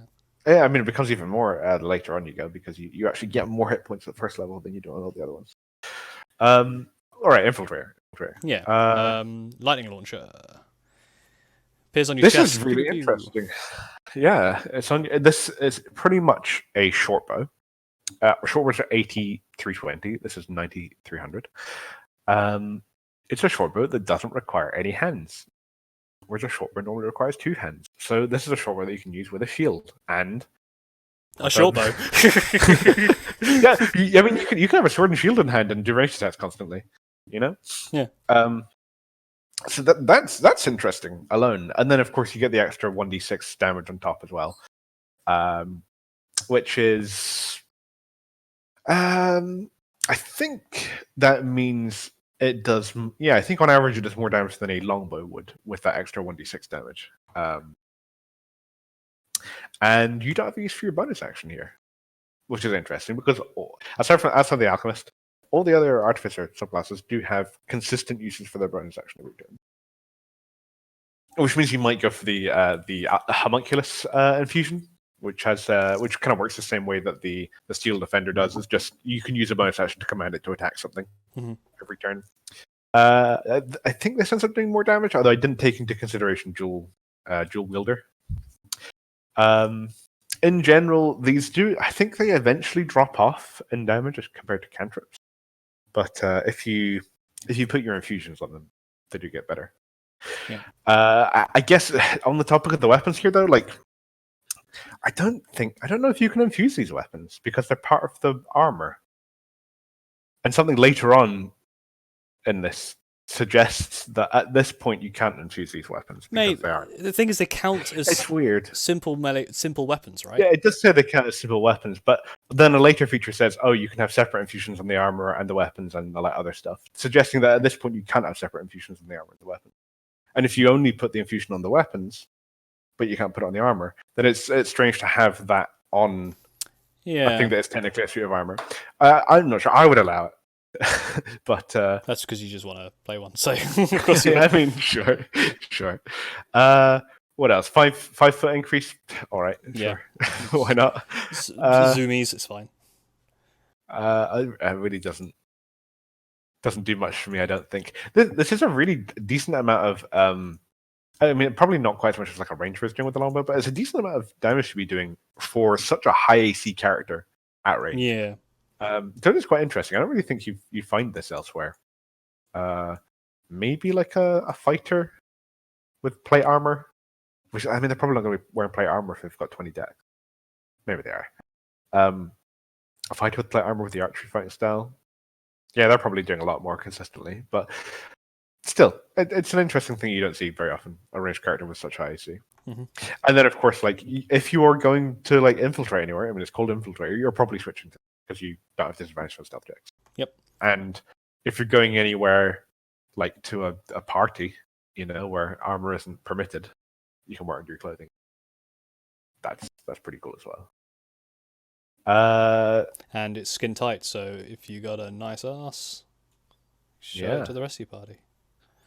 Yeah, I mean, it becomes even more later on you go, because you actually get more hit points at the first level than you do on all the other ones. All right, Infiltrator. Yeah, Lightning Launcher. Appears on your chest. This is really interesting. Yeah, this is pretty much a short bow. Short bows are 80-320. This is 90-300. It's a short bow that doesn't require any hands. Whereas a short bow normally requires 2 hands. So this is a short bow that you can use with a shield and a short bow. Yeah, I mean you can have a sword and shield in hand and do range attacks constantly. Yeah. So that's interesting alone, and then of course you get the extra 1d6 damage on top as well, which is, I think that means. It does, yeah. I think on average it does more damage than a longbow would with that extra 1d6 damage. And you don't have to use for your bonus action here, which is interesting because aside from the Alchemist, all the other Artificer subclasses do have consistent uses for their bonus action every turn. Which means you might go for the Homunculus Infusion, which kind of works the same way that the Steel Defender does. Is just you can use a bonus action to command it to attack something every turn. I think this ends up doing more damage, although I didn't take into consideration dual wielder. In general, these do. I think they eventually drop off in damage as compared to cantrips. But if you put your infusions on them, they do get better. Yeah. I guess on the topic of the weapons here, though, like. I don't know if you can infuse these weapons because they're part of the armor. And something later on in this suggests that at this point you can't infuse these weapons because they are. The thing is, they count as It's weird. Simple weapons, right? Yeah, it does say they count as simple weapons, but then a later feature says, "Oh, you can have separate infusions on the armor and the weapons and all that other stuff," suggesting that at this point you can't have separate infusions on the armor and the weapons. And if you only put the infusion on the weapons, but you can't put it on the armor, then it's strange to have that on. Yeah, I think that it's technically a suit of armor. I'm not sure. I would allow it. But that's because you just want to play one. So of course, yeah, I mean, sure. What else? 5 foot increase. All right, sure. Why not? Zoomies, it's fine. It really doesn't do much for me. I don't think this is a really decent amount of. I mean, probably not quite as much as like a ranger is doing with the longbow, but it's a decent amount of damage to be doing for such a high AC character at range. Yeah. So it's quite interesting. I don't really think you find this elsewhere. Maybe like a fighter with plate armor, which I mean they're probably not going to be wearing plate armor if they've got 20 dex. Maybe they are. A fighter with plate armor with the archery fighting style. Yeah, they're probably doing a lot more consistently, but still, it's an interesting thing you don't see very often. A ranged character with such high AC. Mm-hmm. And then, of course, like if you are going to like infiltrate anywhere, I mean, it's called infiltrator. You're probably switching to because you don't have disadvantage on stealth checks. Yep. And if you're going anywhere like to a party, where armor isn't permitted, you can wear under your clothing. That's pretty cool as well. And it's skin tight, so if you got a nice ass, show it to the rest of your party.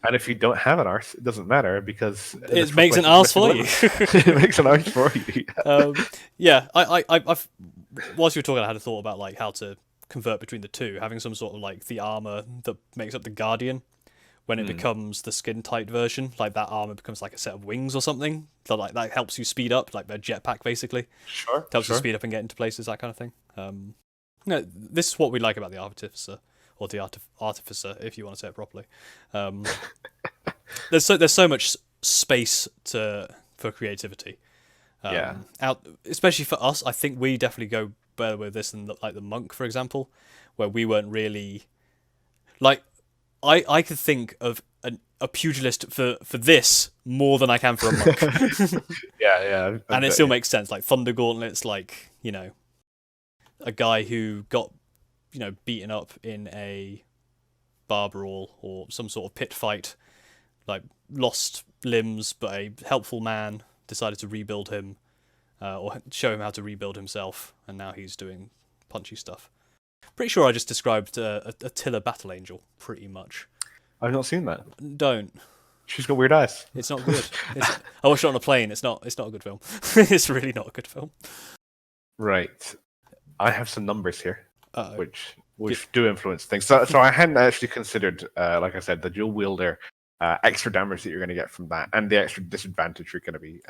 And if you don't have an arse, it doesn't matter because it makes an arse for you. It makes an arse for you. Yeah, I've whilst you were talking, I had a thought about like how to convert between the two, having some sort of like the armor that makes up the guardian. When it becomes the skin tight version, like that armor becomes like a set of wings or something. So like that helps you speed up, like their jetpack basically. Sure. Helps you speed up and get into places, that kind of thing. This is what we like about the Artificer, or the Artificer, if you want to say it properly. There's so much space for creativity. Especially for us, I think we definitely go better with this than like the monk, for example, where we weren't really like. I could think of a pugilist for this more than I can for a monk. Yeah. And it still makes sense. Like Thunder Gauntlet's like, a guy who got, beaten up in a bar brawl or some sort of pit fight, like lost limbs, but a helpful man decided to rebuild him, or show him how to rebuild himself, and now he's doing punchy stuff. Pretty sure I just described a Tiller Battle Angel, pretty much. I've not seen that. Don't. She's got weird eyes. It's not good. I watched it on a plane. It's not a good film. It's really not a good film. Right. I have some numbers here, which do influence things. So I hadn't actually considered, like I said, the dual wielder, extra damage that you're going to get from that, and the extra disadvantage you're going to be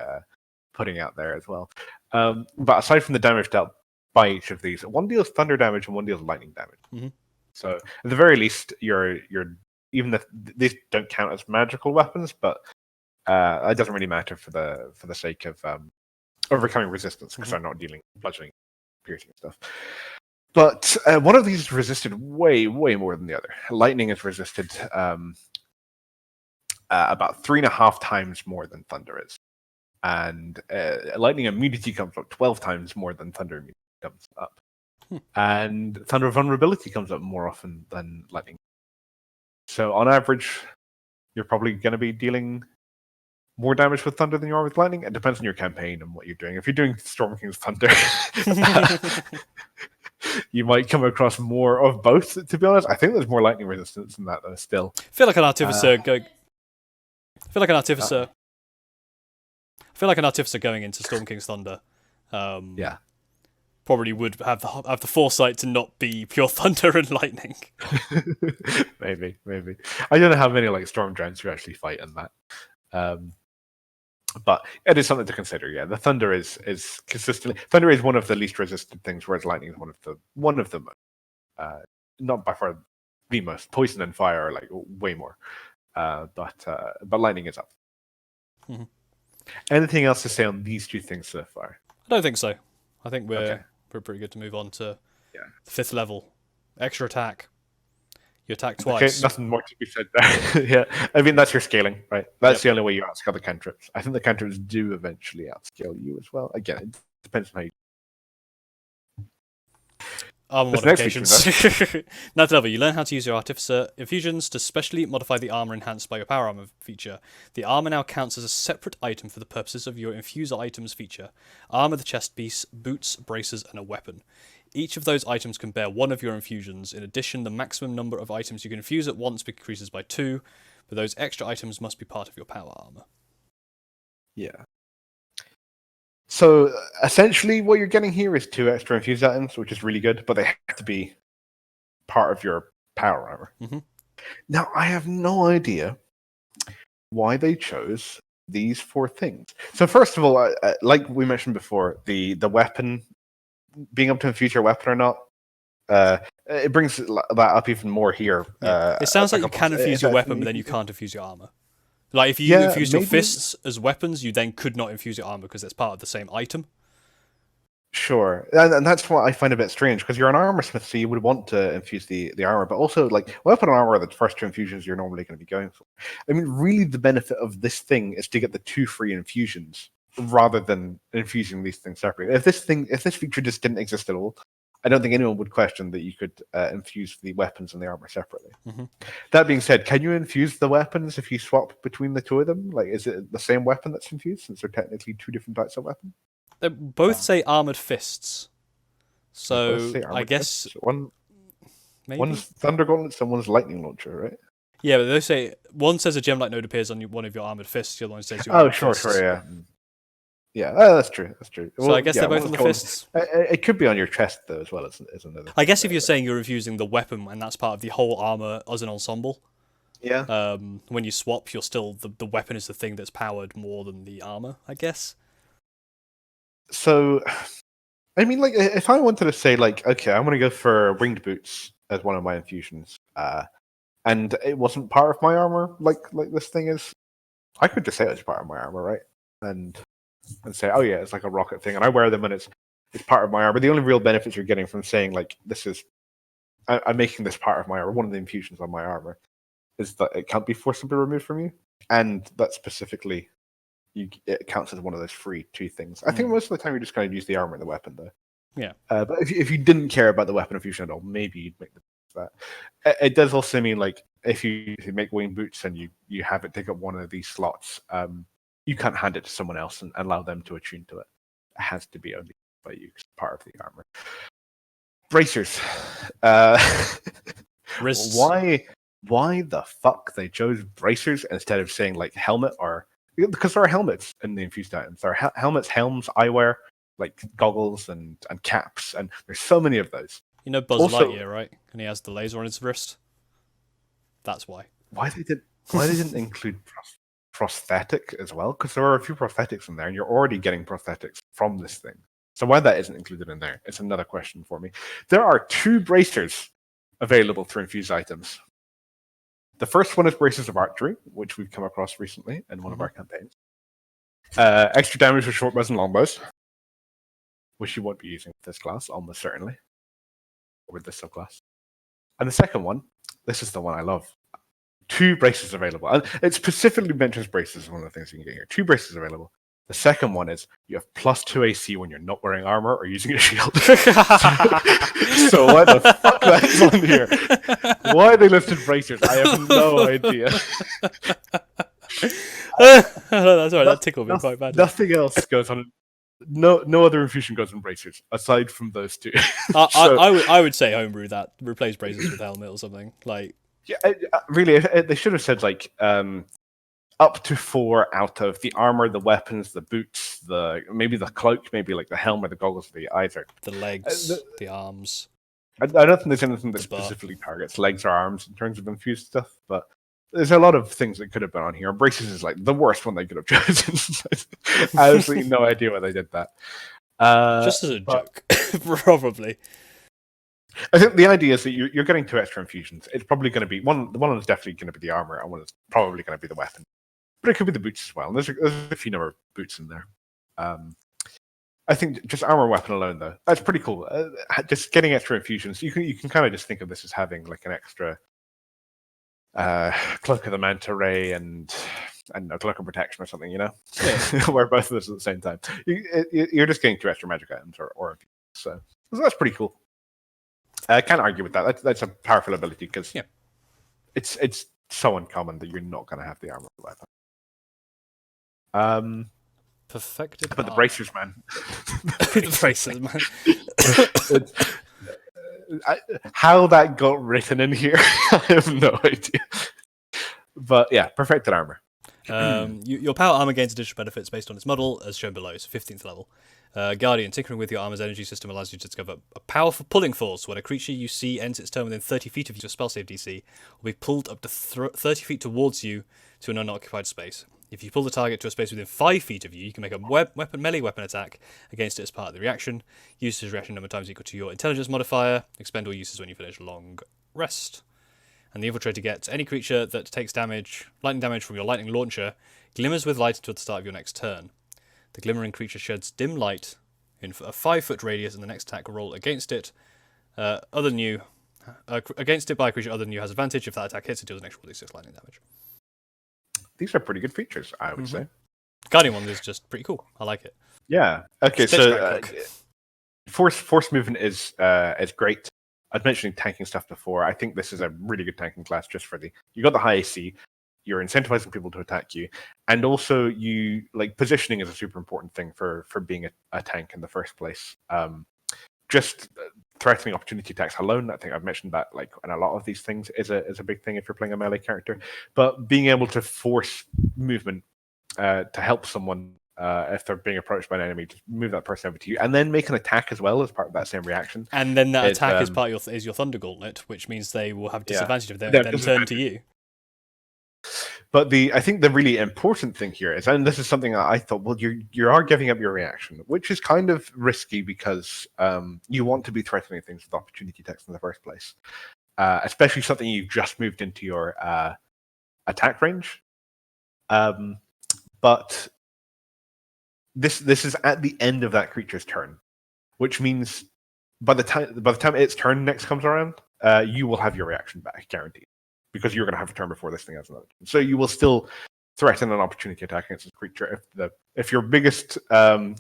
putting out there as well. But aside from the damage dealt by each of these, one deals thunder damage and one deals lightning damage. Mm-hmm. So at the very least, you're even if these don't count as magical weapons, but it doesn't really matter for the sake of overcoming resistance because they're not dealing bludgeoning, piercing stuff. But one of these is resisted way more than the other. Lightning is resisted about 3.5 times more than thunder is, and lightning immunity comes up 12 times more than thunder immunity comes up. And thunder vulnerability comes up more often than lightning. So on average, you're probably going to be dealing more damage with thunder than you are with lightning. It depends on your campaign and what you're doing. If you're doing Storm King's Thunder, you might come across more of both, to be honest. I think there's more lightning resistance than that, though, still. I feel like an Artificer going into Storm King's Thunder. Probably would have the foresight to not be pure thunder and lightning. maybe. I don't know how many like storm giants you actually fight in that. But it is something to consider. Yeah, the thunder is consistently. Thunder is one of the least resistant things, whereas lightning is one of them. Not by far the most. Poison and fire are like way more. But lightning is up. Mm-hmm. Anything else to say on these two things so far? I don't think so. I think we're pretty good to move on to the 5th level. Extra attack. You attack Okay, twice. nothing more to be said there. Yeah, I mean, that's your scaling, right? That's the only way you outscale the cantrips. I think the cantrips do eventually outscale you as well. Again, it depends on how you... Armor This modifications. Ninth level, you learn how to use your Artificer Infusions to specially modify the armor enhanced by your Power Armor feature. The armor now counts as a separate item for the purposes of your Infuser Items feature. Armor, the chest piece, boots, braces, and a weapon. Each of those items can bear one of your infusions. In addition, the maximum number of items you can infuse at once increases by 2, but those extra items must be part of your Power Armor. Yeah. So essentially, what you're getting here is 2 extra infused items, which is really good, but they have to be part of your Power Armor. Mm-hmm. Now, I have no idea why they chose these 4 things. So first of all, like we mentioned before, the weapon, being able to infuse your weapon or not, it brings that up even more here. Yeah. It sounds like you can infuse your weapon, but then you can't infuse your armor. Like, if you infuse your fists as weapons, you then could not infuse your armor because it's part of the same item. Sure, and that's what I find a bit strange, because you're an armor smith, so you would want to infuse the armor, but also, like, weapon and armor are the first 2 infusions you're normally going to be going for. I mean, really, the benefit of this thing is to get the 2 free infusions, rather than infusing these things separately. If this feature just didn't exist at all, I don't think anyone would question that you could infuse the weapons and the armor separately. Mm-hmm. That being said, can you infuse the weapons if you swap between the 2 of them? Like, is it the same weapon that's infused, since they're technically 2 different types of weapon? They both say armored fists. So, I guess... One's Thunder Gauntlets and one's Lightning Launcher, right? Yeah, but they say... One says a gem-like node appears on one of your armored fists, the other one says your armored fists. Sure, yeah. Yeah, that's true. So well, I guess they're both on the fists. It could be on your chest, though, as well as another. I guess if you're saying you're infusing the weapon and that's part of the whole armor as an ensemble, yeah. When you swap, you're still the weapon is the thing that's powered more than the armor, I guess. So, I mean, like, if I wanted to say, like, okay, I'm going to go for winged boots as one of my infusions, and it wasn't part of my armor, like this thing is, I could just say it's part of my armor, right? And say, oh yeah, it's like a rocket thing, and I wear them, and it's part of my armor. The only real benefits you're getting from saying, like, this is, I'm making this part of my armor, one of the infusions on my armor, is that it can't be forcibly removed from you, and that specifically, it counts as one of those free 2 things. I think most of the time you just kind of use the armor and the weapon, though. Yeah. But if you didn't care about the weapon infusion at all, maybe you'd make that. It does also mean, like, if you make wing boots and you have it take up one of these slots, you can't hand it to someone else and allow them to attune to it. It has to be only by you, part of the armor. Bracers. Wrists. Why the fuck they chose bracers instead of saying, like, helmet or... Because there are helmets in the infused items. There are helmets, helms, eyewear, like goggles and caps, and there's so many of those. You know Buzz Lightyear, right? And he has the laser on his wrist. That's why. Why they didn't include prosthetic as well? Because there are a few prosthetics in there, and you're already getting prosthetics from this thing. So why that isn't included in there? It's another question for me. There are 2 bracers available for infused items. The first one is Braces of Archery, which we've come across recently in one of our campaigns. Extra damage with short bows and longbows, which you won't be using with this class, almost certainly, or with this subclass. And the second one, this is the one I love. 2 braces available. And it specifically mentions braces as one of the things you can get here. 2 braces available. The second one is you have +2 AC when you're not wearing armor or using a shield. So why the fuck that's on here? Why they listed bracers? I have no idea. That's alright. That tickled me quite bad. Nothing else goes on. No other infusion goes on bracers aside from those 2. I would say homebrew that, replace bracers with helmet or something. Like, yeah, really, they should have said, like, up to 4 out of the armor, the weapons, the boots, maybe the cloak, maybe like the helmet, the goggles, the eyes, or the legs, the arms. I don't think there's anything that specifically targets legs or arms in terms of infused stuff, but there's a lot of things that could have been on here. Braces is like the worst one they could have chosen. I have absolutely no idea why they did that. Just as a joke, probably. I think the idea is that you're getting 2 extra infusions. It's probably going to be one is definitely going to be the armor, and one is probably going to be the weapon. But it could be the boots as well. And there's a few number of boots in there. I think just armor weapon alone, though, that's pretty cool. Just getting extra infusions, you can kind of just think of this as having like an extra Cloak of the Manta Ray and a Cloak of Protection or something, Wear both of those at the same time. You're just getting 2 extra magic items or so that's pretty cool. I can't argue with that. That's a powerful ability because it's so uncommon that you're not going to have the armor weapon. Perfected. But the bracers, man. The bracers, man. How that got written in here, I have no idea. But yeah, perfected armor. Your power armor gains additional benefits based on its model, as shown below. So 15th level. Guardian, tinkering with your armor's energy system allows you to discover a powerful pulling force. When a creature you see ends its turn within 30 feet of your spell save DC, will be pulled up to 30 feet towards you to an unoccupied space. If you pull the target to a space within 5 feet of you, you can make a melee weapon attack against it as part of the reaction. Use this reaction number times equal to your intelligence modifier. Expend all uses when you finish long rest. And the Infiltrator gets any creature that takes lightning damage from your lightning launcher, glimmers with light until the start of your next turn. The glimmering creature sheds dim light in a 5-foot radius, and the next attack roll against it. Against it by a creature other than you has advantage. If that attack hits, it deals an extra 1d6 lightning damage. These are pretty good features, I would say. Guardian one is just pretty cool. I like it. Yeah. Okay. So force movement is great. I was mentioning tanking stuff before. I think this is a really good tanking class just for you got the high AC. You're incentivizing people to attack you, and also positioning is a super important thing for being a tank in the first place. Just threatening opportunity attacks alone, I think I've mentioned that in a lot of these things is a big thing if you're playing a melee character. But being able to force movement to help someone if they're being approached by an enemy, just move that person over to you, and then make an attack as well as part of that same reaction. And then that attack is your Thunder Gauntlet, which means they will have disadvantage if they then turn to you. But I think the really important thing here is, and this is something I thought, well, you are giving up your reaction, which is kind of risky because you want to be threatening things with opportunity attacks in the first place, especially something you've just moved into your attack range. But this is at the end of that creature's turn, which means by the time its turn next comes around, you will have your reaction back, guaranteed. Because you're going to have a turn before this thing has another turn. So you will still threaten an opportunity attack against this creature if your biggest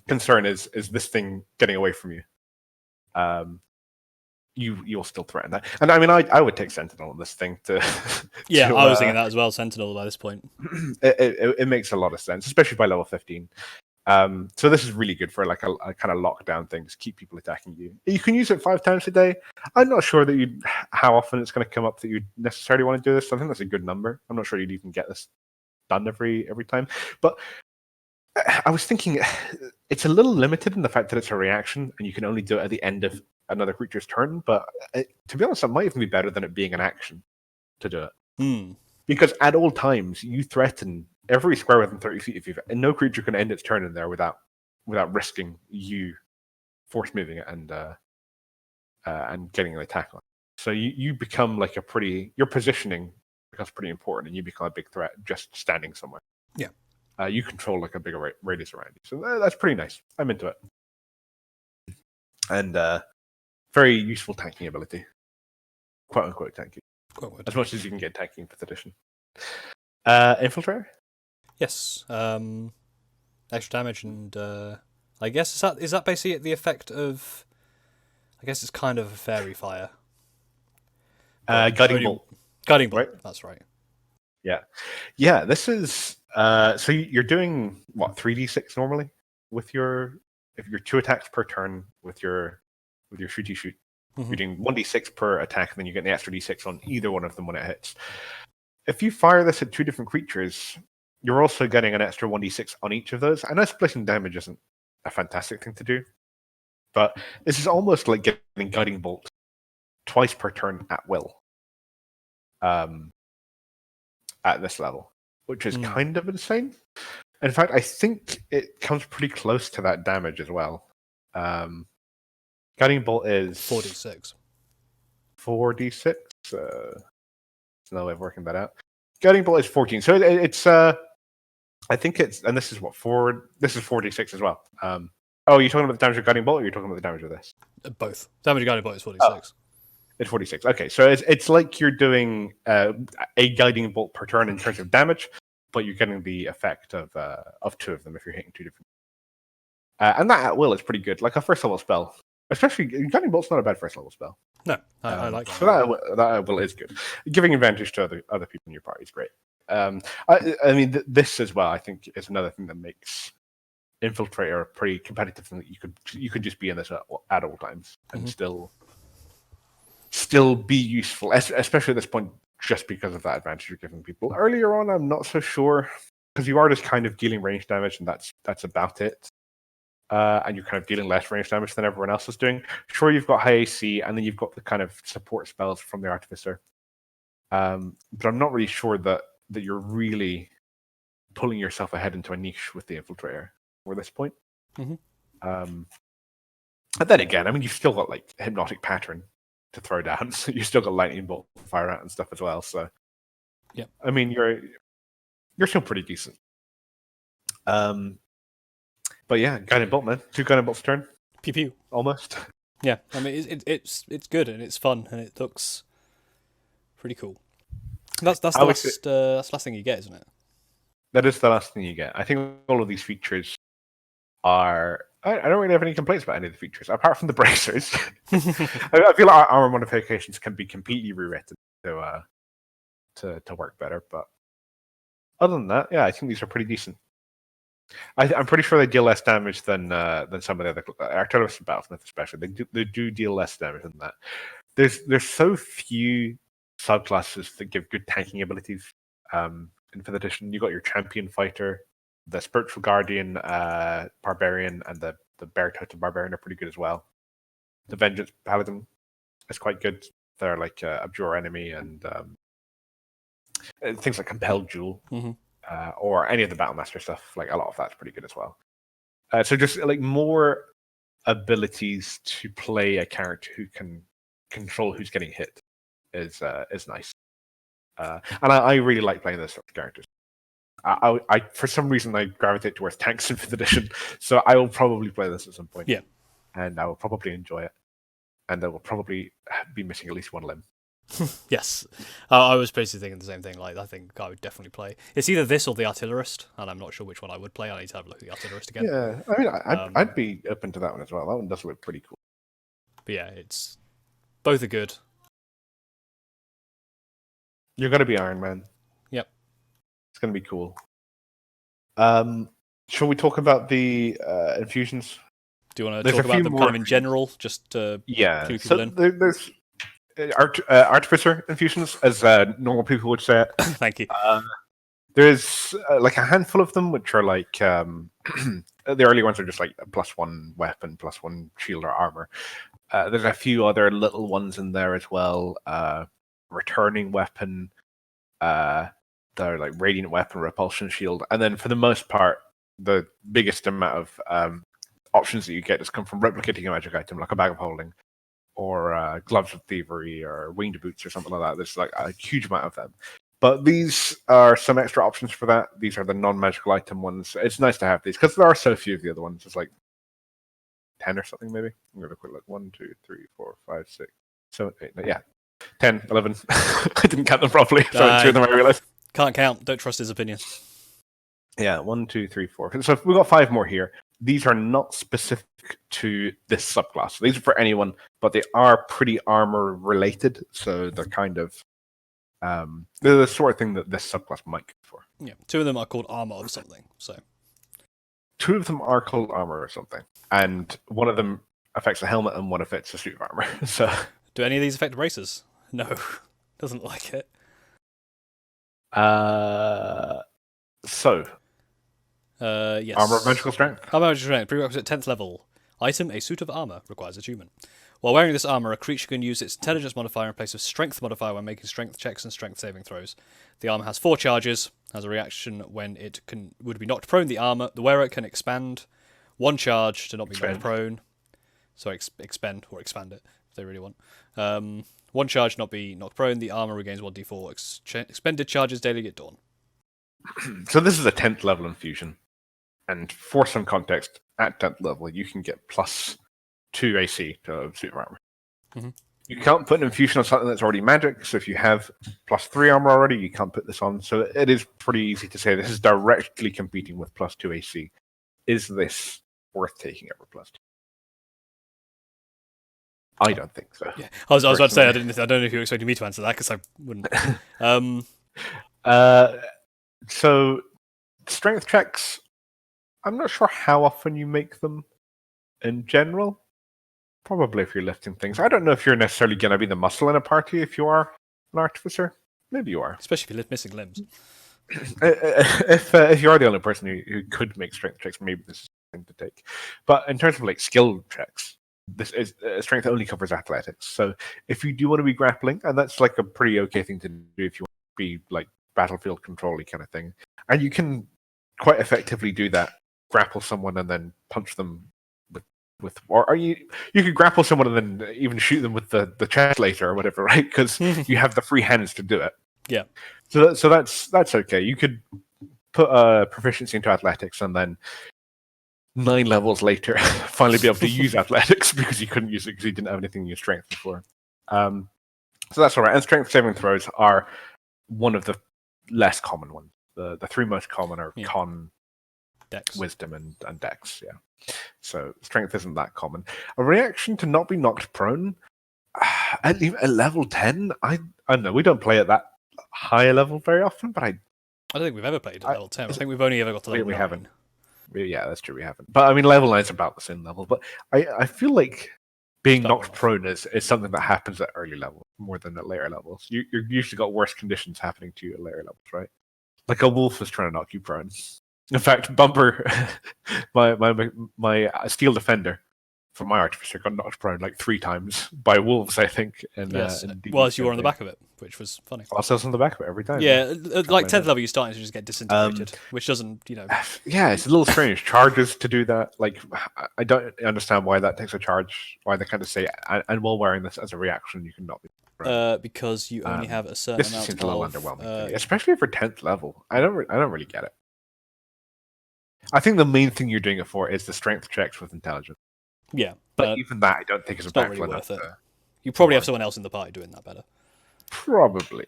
concern is this thing getting away from you. You'll still threaten that. And I mean, I would take Sentinel on this thing to. Yeah, I was thinking that as well. Sentinel by this point. It makes a lot of sense, especially by level 15. So this is really good for a kind of lockdown thing to keep people attacking you. You can use it 5 times a day. I'm not sure that how often it's going to come up that you necessarily want to do this. I think that's a good number. I'm not sure you'd even get this done every time. But I was thinking it's a little limited in the fact that it's a reaction and you can only do it at the end of another creature's turn. But to be honest, it might even be better than it being an action to do it. Because at all times you threaten every square within 30 feet and no creature can end its turn in there without risking you force moving it and getting an attack on it. So you become your positioning becomes pretty important, and you become a big threat just standing somewhere. Yeah. You control a bigger radius around you, so that's pretty nice. I'm into it, and very useful tanking ability, quote unquote tanking, as much as you can get tanking in 5th edition. Infiltrator. Yes. Extra damage, and I guess is that basically the effect of? I guess it's kind of a fairy fire. Guiding bolt. Guiding bolt. Right? That's right. Yeah. This is so you're doing what 3d6 normally with your 2 attacks per turn with your shooty shoot. Mm-hmm. You're doing 1d6 per attack, and then you get the extra d6 on either one of them when it hits. If you fire this at 2 different creatures, you're also getting an extra 1d6 on each of those. I know splitting damage isn't a fantastic thing to do, but this is almost like getting Guiding Bolt twice per turn at will at this level, which is kind of insane. In fact, I think it comes pretty close to that damage as well. Guiding Bolt is 4d6. 4d6? There's no way of working that out. Guiding Bolt is 14. So it's I think it's, and this is what, this is 4d6 as well. You're talking about the damage of Guiding Bolt, or you're talking about the damage of this? Both. Damage of Guiding Bolt is 4d6. It's 46. Okay, so it's like you're doing a guiding bolt per turn in terms of damage, but you're getting the effect of 2 of them if you're hitting 2 different. And that at will is pretty good, like a first level spell. Especially guiding bolt's not a bad first level spell. No, I like that. So that at will is good. Giving advantage to other people in your party is great. I mean, this as well, I think, is another thing that makes Infiltrator a pretty competitive thing that you could just be in this at all times and still be useful, especially at this point, just because of that advantage you're giving people. Earlier on, I'm not so sure, because you are just kind of dealing range damage, and that's about it. And you're kind of dealing less range damage than everyone else is doing. Sure, you've got high AC, and then you've got the kind of support spells from the Artificer. But I'm not really sure that you're really pulling yourself ahead into a niche with the Infiltrator for this point. And then again, I mean, you've still got like Hypnotic Pattern to throw down. So you've still got Lightning Bolt, Fire Out, and stuff as well. So, yeah, I mean, you're still pretty decent. But yeah, Guiding Bolt, man. 2 Guiding Bolts a turn. Pew pew. Almost. Yeah, I mean, it's good and it's fun and it looks pretty cool. That's the last thing you get, isn't it? That is the last thing you get. I think all of these features are... I don't really have any complaints about any of the features, apart from the bracers. I feel like armor modifications can be completely rewritten to work better, but other than that, yeah, I think these are pretty decent. I'm pretty sure they deal less damage than some of the other Artillerists and Battlesmith, especially. They do deal less damage than that. There's so few subclasses that give good tanking abilities. In 5th edition, you got your Champion Fighter, the Spiritual Guardian Barbarian, and the Bear-Toted Barbarian are pretty good as well. The Vengeance Paladin is quite good. They're like Abjure Enemy and things like Compelled Duel. Or any of the Battlemaster stuff, like a lot of that's pretty good as well. So just like more abilities to play a character who can control who's getting hit is nice. And I really like playing those sorts of characters. I for some reason I gravitate towards tanks in 5th edition, so I will probably play this at some point. Yeah, and I will probably enjoy it, and I will probably be missing at least one limb. Yes, I was basically thinking the same thing. Like, I think I would definitely play. It's either this or the Artillerist, and I'm not sure which one I would play. I need to have a look at the Artillerist again. Yeah, I mean, I'd be open to that one as well. That one does look pretty cool. But yeah, both are good. You're gonna be Iron Man. Yep, it's gonna be cool. Shall we talk about the infusions? Do you want to talk about them kind of in general, just to clue people in? There's Artificer Infusions, as normal people would say it. Thank you. There's like a handful of them, which are like the early ones are just like a +1 weapon, +1 shield or armor. There's a few other little ones in there as well. Returning weapon, they're like radiant weapon, repulsion shield, and then for the most part, the biggest amount of options that you get just come from replicating a magic item, like a bag of holding, or gloves of thievery, or winged boots, or something like that. There's like a huge amount of them. But these are some extra options for that. These are the non-magical item ones. It's nice to have these because there are so few of the other ones. It's like 10 or something, maybe. I'm going to quick look. 1, 2, 3, 4, 5, 6, 7, 8, 9, yeah. 10, 11. I didn't count them properly. So 2 of them I realized. Can't count. Don't trust his opinion. Yeah, 1, 2, 3, 4. So we've got 5 more here. These are not specific to this subclass. These are for anyone, but they are pretty armor related. So they're kind of they're the sort of thing that this subclass might go for. Yeah, 2 of them are called armor of something. So 2 of them are called armor or something, and one of them affects a helmet and one affects a suit of armor. So do any of these affect bracers? No, doesn't like it. Yes. Armor of magical strength. Armor of magical strength. Prerequisite 10th level. Item: a suit of armor. Requires attunement. While wearing this armor, a creature can use its intelligence modifier in place of strength modifier when making strength checks and strength saving throws. The armor has 4 charges. As a reaction, when it would be knocked prone, the wearer can expand 1 charge to not be knocked prone. So expend or expand it if they really want. 1 charge not be knocked prone. The armor regains 1d4 expended charges daily at dawn. So this is a 10th level infusion, and for some context, at 10th level you can get +2 AC to suit of armor. Mm-hmm. You can't put an infusion on something that's already magic. So if you have +3 armor already, you can't put this on. So it is pretty easy to say this is directly competing with +2 AC. Is this worth taking over +2? I don't think so. Yeah, I was about to say I don't know if you were expecting me to answer that because I wouldn't. So strength checks, I'm not sure how often you make them in general. Probably if you're lifting things. I don't know if you're necessarily going to be the muscle in a party if you are an artificer. Maybe you are. Especially if you lift missing limbs. If you are the only person who could make strength checks, maybe this is something to take. But in terms of like skill checks, this is strength only covers athletics. So if you do want to be grappling, and that's like a pretty okay thing to do if you want to be like battlefield control-y kind of thing, and you can quite effectively do that, grapple someone and then punch them or you could grapple someone and then even shoot them with the chest later or whatever, right? Because you have the free hands to do it. Yeah. So that's okay. You could put a proficiency into athletics and then 9 levels later finally be able to use athletics because you couldn't use it because you didn't have anything in your strength before. So that's all right. And strength saving throws are one of the less common ones. The 3 most common are con, Dex, wisdom, and dex. Yeah. So strength isn't that common. A reaction to not be knocked prone at level 10. I don't know. We don't play at that high level very often, but I don't think we've ever played at level 10. I think we've only ever got to level 9. We haven't. Yeah, that's true. We haven't. But I mean, level 9 is about the same level. But I feel like being knocked prone is something that happens at early level more than at later levels. You're usually got worse conditions happening to you at later levels, right? Like a wolf is trying to knock you prone. In fact, Bumper, my steel defender from my artificer got knocked prone like 3 times by wolves, I think. Yes, whilst you were on the back of it, which was funny. I was on the back of it every time. Yeah, like 10th level, you're starting to just get disintegrated, which doesn't, Yeah, it's a little strange. Charges to do that. Like, I don't understand why that takes a charge. Why they kind of say, and while wearing this as a reaction, you can not be. Because you only have a certain amount. This seems a little underwhelming, especially for 10th level. I don't really get it. I think the main thing you're doing it for is the strength checks with intelligence. Yeah, but even that I don't think is not really worth it. You probably have someone else in the party doing that better. Probably.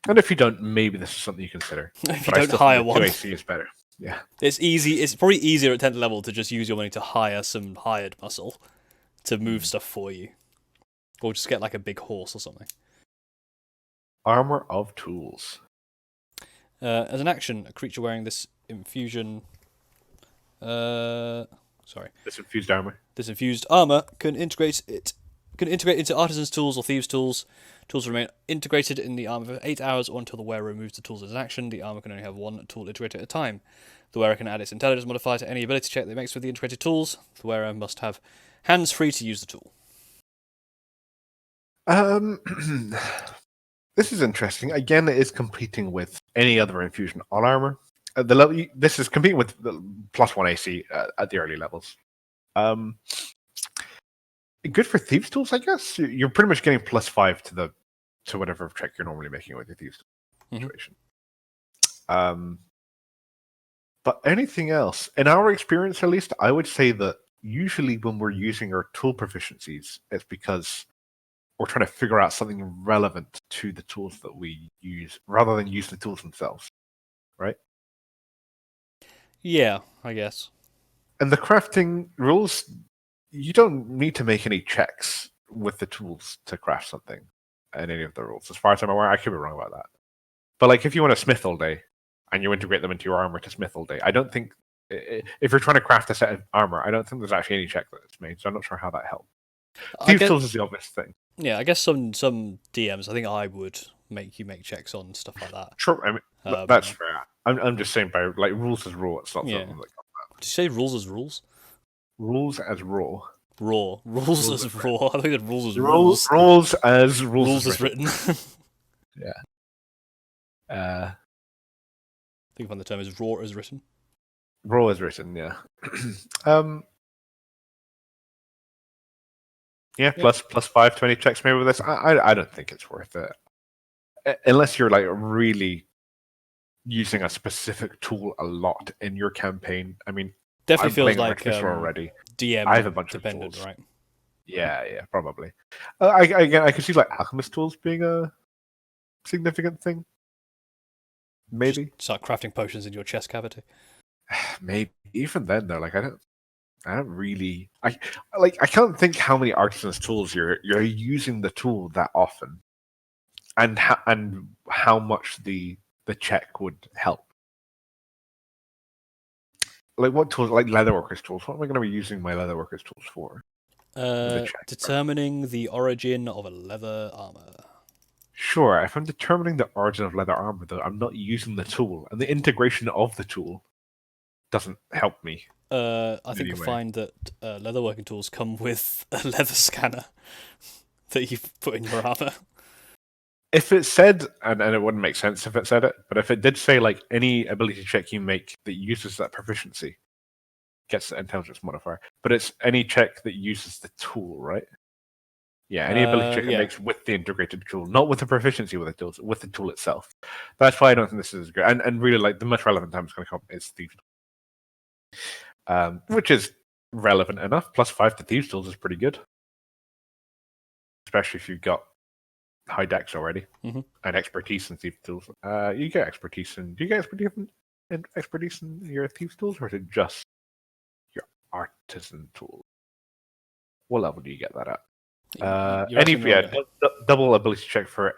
And if you don't, maybe this is something you consider. If you don't hire one, 2AC is better. Yeah, it's easy. It's probably easier at 10th level to just use your money to hire some hired muscle to move stuff for you, or just get like a big horse or something. Armor of tools. As an action, a creature wearing this infusion. This infused armor. This infused armor can integrate into artisan's tools or thieves' tools. Tools remain integrated in the armor for 8 hours or until the wearer removes the tools as an action. The armor can only have 1 tool integrated at a time. The wearer can add its intelligence modifier to any ability check that it makes with the integrated tools. The wearer must have hands free to use the tool. This is interesting. Again, it is competing with any other infusion on armor. This is competing with the +1 AC at the early levels. Good for thieves tools, I guess. You're pretty much getting +5 to whatever check you're normally making with your thieves situation. But anything else, in our experience at least, I would say that usually when we're using our tool proficiencies, it's because we're trying to figure out something relevant to the tools that we use, rather than use the tools themselves, right? Yeah, I guess. And the crafting rules, you don't need to make any checks with the tools to craft something in any of the rules. As far as I'm aware, I could be wrong about that. But like if you want to smith all day and you integrate them into your armor to smith all day, I don't think, if you're trying to craft a set of armor, I don't think there's actually any check that's made, so I'm not sure how that helps. Thieves tools is the obvious thing. Yeah, I guess some DMs, I think I would make you make checks on stuff like that. Sure, I mean, that's fair. I'm just saying by like rules as raw, it's not something like that. Did you say rules as rules? Rules as raw. Raw. Rules as raw. I think that rules as rules. Rules as rules. Rules as written. Yeah. I think when the term is raw as written. Raw as written, yeah. Yeah, plus 5 to any checks made with this. I don't think it's worth it. Unless you're like really using a specific tool a lot in your campaign. I mean, definitely feels like already. DM I have a bunch dependent, of tools. right? Yeah, probably. I could see like alchemist tools being a significant thing. Maybe. Just start crafting potions in your chest cavity. Maybe even then though, like I don't really. I can't think how many artisan's tools you're using the tool that often, and how much the check would help. Like what tools? Like leatherworkers tools. What am I going to be using my leatherworkers tools for? Determining the origin of a leather armor. Sure, if I'm determining the origin of leather armor, though, I'm not using the tool, and the integration of the tool doesn't help me. I think you'll find that leatherworking tools come with a leather scanner that you've put in your armor. If it said, and it wouldn't make sense if it said it, but if it did say like any ability check you make that uses that proficiency gets the intelligence modifier, but it's any check that uses the tool, right? Yeah, any ability check it makes with the integrated tool, not with the proficiency with the tool itself. That's why I don't think this is great. And really, like the most relevant time it's going to come is Thieves, which is relevant enough. +5 to Thieves tools is pretty good, especially if you've got high dex already and expertise in Thieves tools. You get expertise in. Do you get expertise in your Thieves tools, or is it just your artisan tools? What level do you get that at? Double ability check for.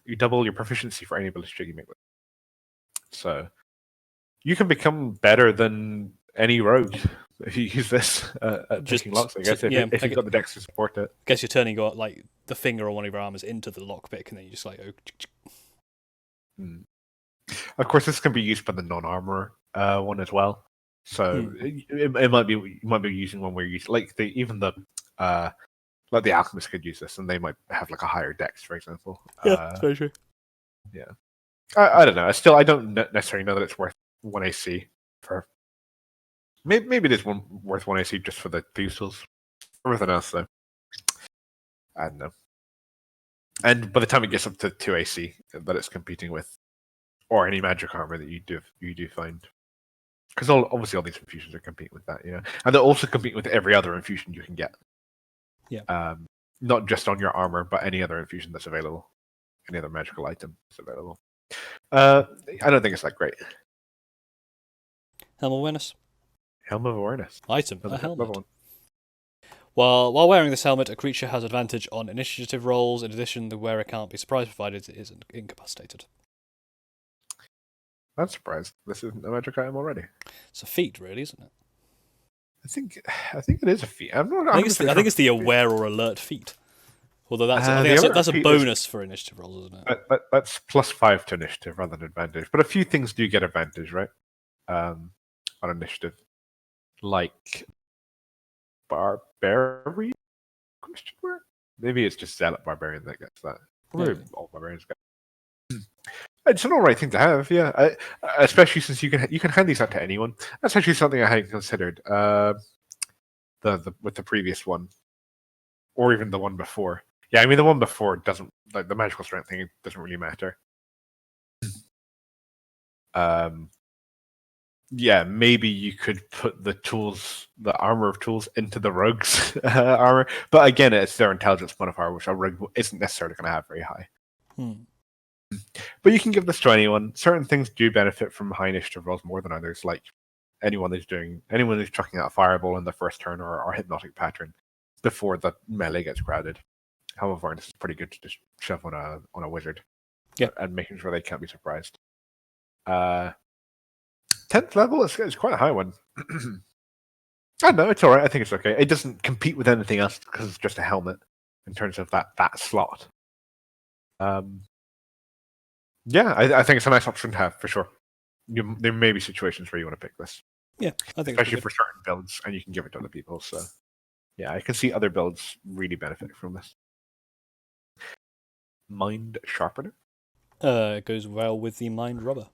You double your proficiency for any ability check you make. So you can become better than any rogue if you use this at picking locks. I guess if you've got the dex to support it. I guess you're turning like the finger on one of your armors into the lockpick, and then you just like. Of course, this can be used by the non-armor one as well. So it might be you might be using one where you use like like the alchemist could use this, and they might have like a higher dex, for example. Yeah, that's very true. Yeah, I don't know. I don't necessarily know that it's worth 1 AC for. Maybe it is worth 1 AC just for the Thieves tools. Everything else, though, I don't know. And by the time it gets up to 2 AC, that it's competing with, or any magic armor that you do find, because obviously all these infusions are competing with that, and they're also competing with every other infusion you can get. Yeah. Not just on your armor, but any other infusion that's available, any other magical item that's available. I don't think it's that great. Helm of awareness. Helm of awareness. Item. A helmet. While wearing this helmet, a creature has advantage on initiative rolls. In addition, the wearer can't be surprised provided it isn't incapacitated. I'm surprised this isn't a magic item already. It's a feat, really, isn't it? I think it is a feat. I think it's the aware or alert feat. Although that's a bonus for initiative rolls, isn't it? That's +5 to initiative rather than advantage. But a few things do get advantage, right? On initiative, like barbarian? Question mark? Maybe it's just zealot barbarian that gets that. Probably all barbarians get. It's an alright thing to have, yeah. Especially since you can hand these out to anyone. That's actually something I hadn't considered. With the previous one, or even the one before. Yeah, I mean the one before doesn't, like the magical strength thing doesn't really matter. Yeah, maybe you could put the armor of tools into the rogue's armor, but again, it's their intelligence modifier, which a rogue isn't necessarily going to have very high. But you can give this to anyone. Certain things do benefit from high initiative rolls more than others, like anyone who's chucking out a fireball in the first turn or hypnotic pattern before the melee gets crowded. However, this is pretty good to just shove on a wizard, and making sure they can't be surprised. 10th level is quite a high one. I don't know, it's alright. I think it's okay. It doesn't compete with anything else because it's just a helmet in terms of that slot. Yeah, I think it's a nice option to have for sure. There may be situations where you want to pick this. Yeah, I think especially for certain builds, and you can give it to other people. So, yeah, I can see other builds really benefit from this. Mind Sharpener. It goes well with the Mind Rubber.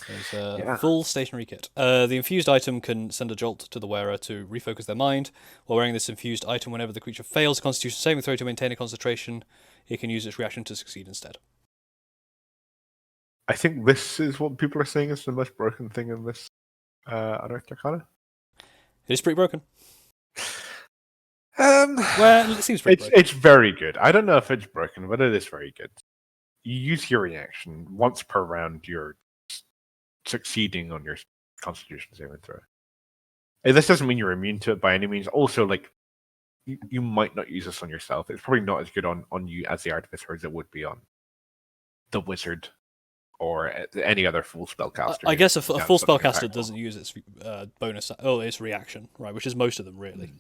There's a full stationary kit. The infused item can send a jolt to the wearer to refocus their mind. While wearing this infused item, whenever the creature fails a Constitution saving throw to maintain a concentration, it can use its reaction to succeed instead. I think this is what people are saying is the most broken thing in this Unearthed Arcana. It is pretty broken. Well, it seems pretty broken. It's very good. I don't know if it's broken, but it is very good. You use your reaction once per round. You're succeeding on your Constitution saving throw. This doesn't mean you're immune to it by any means. Also, like you might not use this on yourself. It's probably not as good on you as the Artificer as it would be on the Wizard or any other full spellcaster. I guess a full spellcaster doesn't use its bonus. Oh, its reaction, right? Which is most of them, really.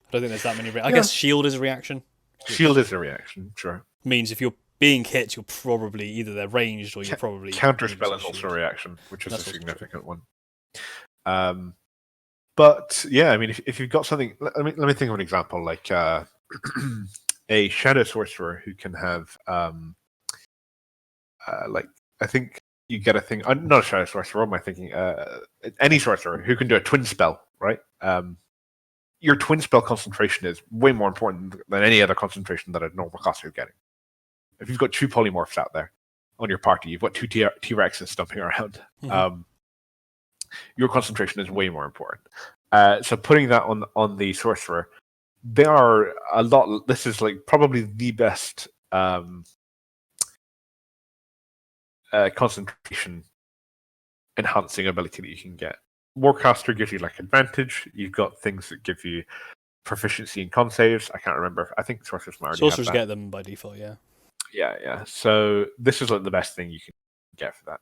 I don't think there's that many. I guess shield is a reaction. Shield is a reaction, sure. Means if you're being hit, you're probably either they're ranged or you're probably counterspell is also a reaction, which is a significant one. But yeah, I mean, if you've got something, let me think of an example, like a Shadow Sorcerer who can have, like I think you get a thing. Not a Shadow Sorcerer. What am I thinking? Any sorcerer who can do a twin spell, right? Your twin spell concentration is way more important than any other concentration that a normal caster is getting. If you've got two polymorphs out there on your party, you've got two T-Rexes stumping around. Mm-hmm. Your concentration is way more important. So putting that on the sorcerer, they are a lot. This is like probably the best concentration enhancing ability that you can get. Warcaster gives you like advantage. You've got things that give you proficiency in con saves. I can't remember. I think sorcerers might already have that. Get them by default, yeah. Yeah. So this is like the best thing you can get for that.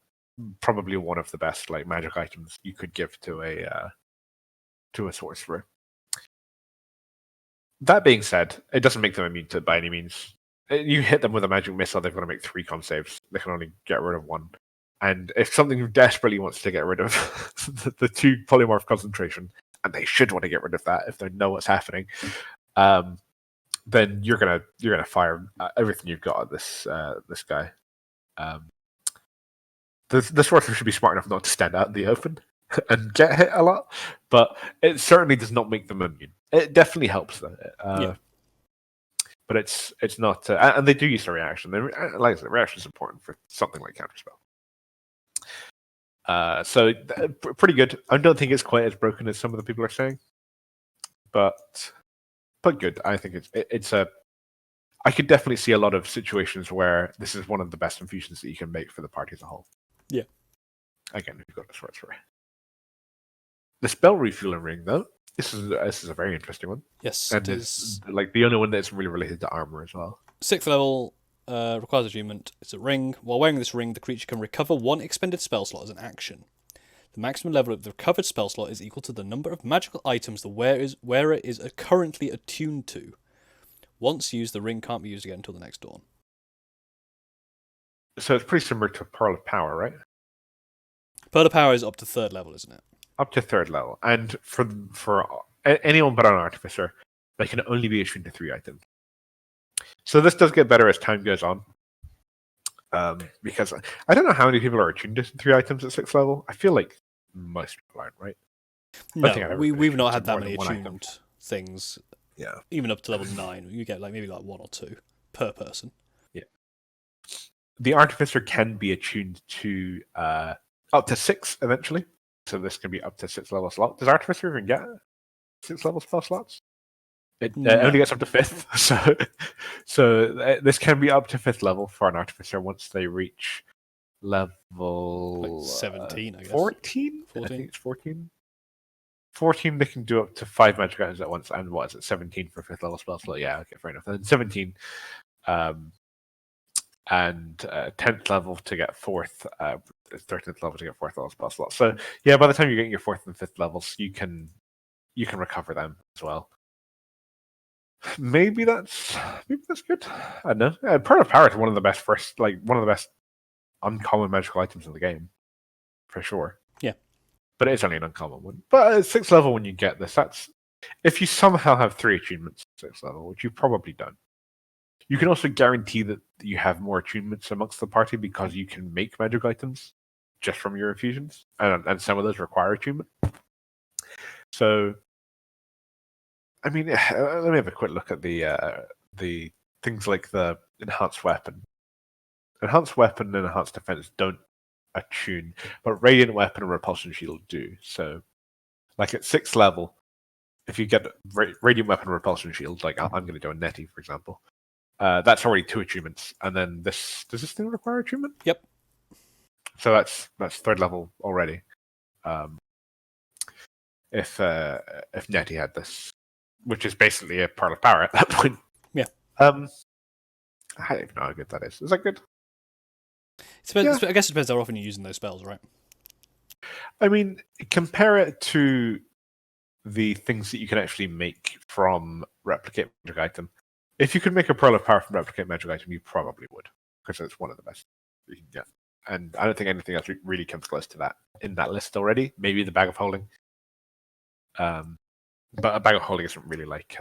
Probably one of the best like magic items you could give to a sorcerer. That being said, it doesn't make them immune to it by any means. You hit them with a magic missile, they've got to make 3 con saves. They can only get rid of 1. And if something desperately wants to get rid of the 2 polymorph concentration, and they should want to get rid of that if they know what's happening, then you're gonna fire everything you've got at this guy. The sorcerer should be smart enough not to stand out in the open and get hit a lot, but it certainly does not make them immune. It definitely helps though. But it's not, and they do use a reaction. Like I said, the reaction is important for something like counterspell. So pretty good. I don't think it's quite as broken as some of the people are saying, but good. I think it's a. I could definitely see a lot of situations where this is one of the best infusions that you can make for the party as a whole. Yeah. Again, we've got a sorcerer. The spell refueling ring, though, this is a very interesting one. Yes, and it's like the only one that's really related to armor as well. 6th level requires attunement. It's a ring. While wearing this ring, the creature can recover 1 expended spell slot as an action. The maximum level of the recovered spell slot is equal to the number of magical items the wearer is currently attuned to. Once used, the ring can't be used again until the next dawn. So it's pretty similar to Pearl of Power, right? Pearl of Power is up to 3rd level, isn't it? Up to 3rd level. And for anyone but an Artificer, they can only be attuned to 3 items. So this does get better as time goes on. Because I don't know how many people are attuned to 3 items at 6th level. I feel like most people aren't, right? No, we've not had that many attuned things. Yeah. Even up to level 9, you get maybe 1 or 2 per person. Yeah. The Artificer can be attuned to up to 6 eventually. So this can be up to 6th level slot. Does Artificer even get 6th level spell slots? It only gets up to 5th. So this can be up to 5th level for an Artificer once they reach level 17, I guess. 14? I think it's 14. 14, they can do up to 5 magic items at once, and what is it, 17 for 5th level spell slot? Yeah, okay, fair enough. Then 17, and 10th level to get 4th, 13th level to get 4th level spell slot. So yeah, by the time you're getting your 4th and 5th levels, you can recover them as well. Maybe that's good. I don't know. Pearl of Power is one of the best uncommon magical items in the game, for sure. Yeah. But it's only an uncommon one. But at 6th level, when you get this, that's if you somehow have 3 attunements at 6th level, which you probably don't. You can also guarantee that you have more attunements amongst the party because you can make magic items just from your infusions, and some of those require attunement. So, I mean, let me have a quick look at the things like the enhanced weapon. Enhanced weapon and enhanced defense don't attune, but radiant weapon and repulsion shield do. So, like at 6th level, if you get radiant weapon repulsion shield, like I'm going to do a Nettie, for example, that's already 2 achievements. And then does this thing require achievement? Yep. So that's 3rd level already. If Nettie had this, which is basically a Pearl of Power at that point. Yeah. I don't even know how good that is. Is that good? I guess it depends how often you're using those spells, right? I mean, compare it to the things that you can actually make from Replicate Magic Item. If you could make a Pearl of Power from Replicate Magic Item, you probably would, because it's one of the best you can get. And I don't think anything else really comes close to that in that list already. Maybe the Bag of Holding. But a Bag of Holding isn't really like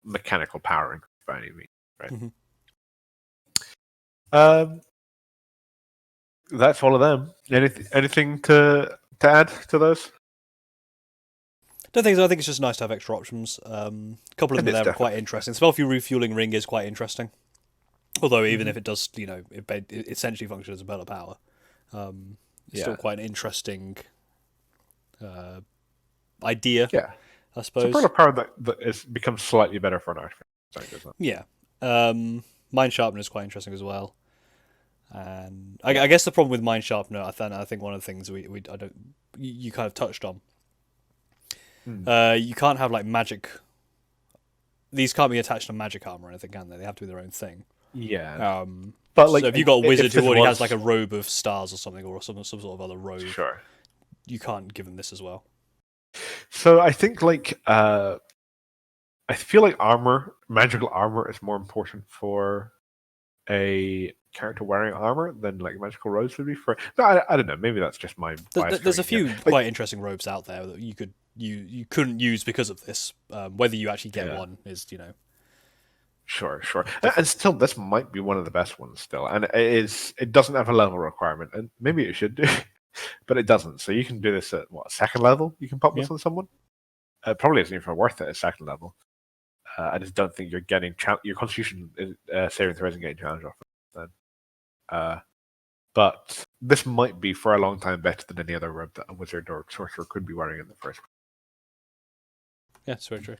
mechanical powering by any means, right? Mm-hmm. That's all of them. Anything to add to those? Don't think so. I think it's just nice to have extra options. A couple of them there are quite interesting. Spellful Refueling Ring is quite interesting. Although even if it does, it essentially functions as a Pearl of Power, it's still quite an interesting idea. Yeah, I suppose. It's a Pearl of Power that becomes slightly better for an artificer. Yeah, Mind Sharpener is quite interesting as well. And I guess the problem with Mind Sharpener, I think one of the things you kind of touched on. You can't have like magic. These can't be attached to magic armor or anything, can they? They have to be their own thing. Yeah. But like, so if you've got a wizard who already has like a robe of stars or something, or some sort of other robe, sure, you can't give them this as well. So I think like I feel like magical armor is more important for a character wearing armor than like magical robes would be for. No, I don't know. Maybe that's just my bias. There's a few quite interesting robes out there that you couldn't use because of this. Whether you actually get one is Sure. And still, this might be one of the best ones still. And it doesn't have a level requirement, and maybe it should do, but it doesn't. So you can do this at 2nd level? You can pop this on someone? Probably isn't even worth it at 2nd level. I just don't think you're getting your Constitution saving throws and getting challenge off it then. But this might be for a long time better than any other robe that a wizard or sorcerer could be wearing in the first place. Yeah, it's very true.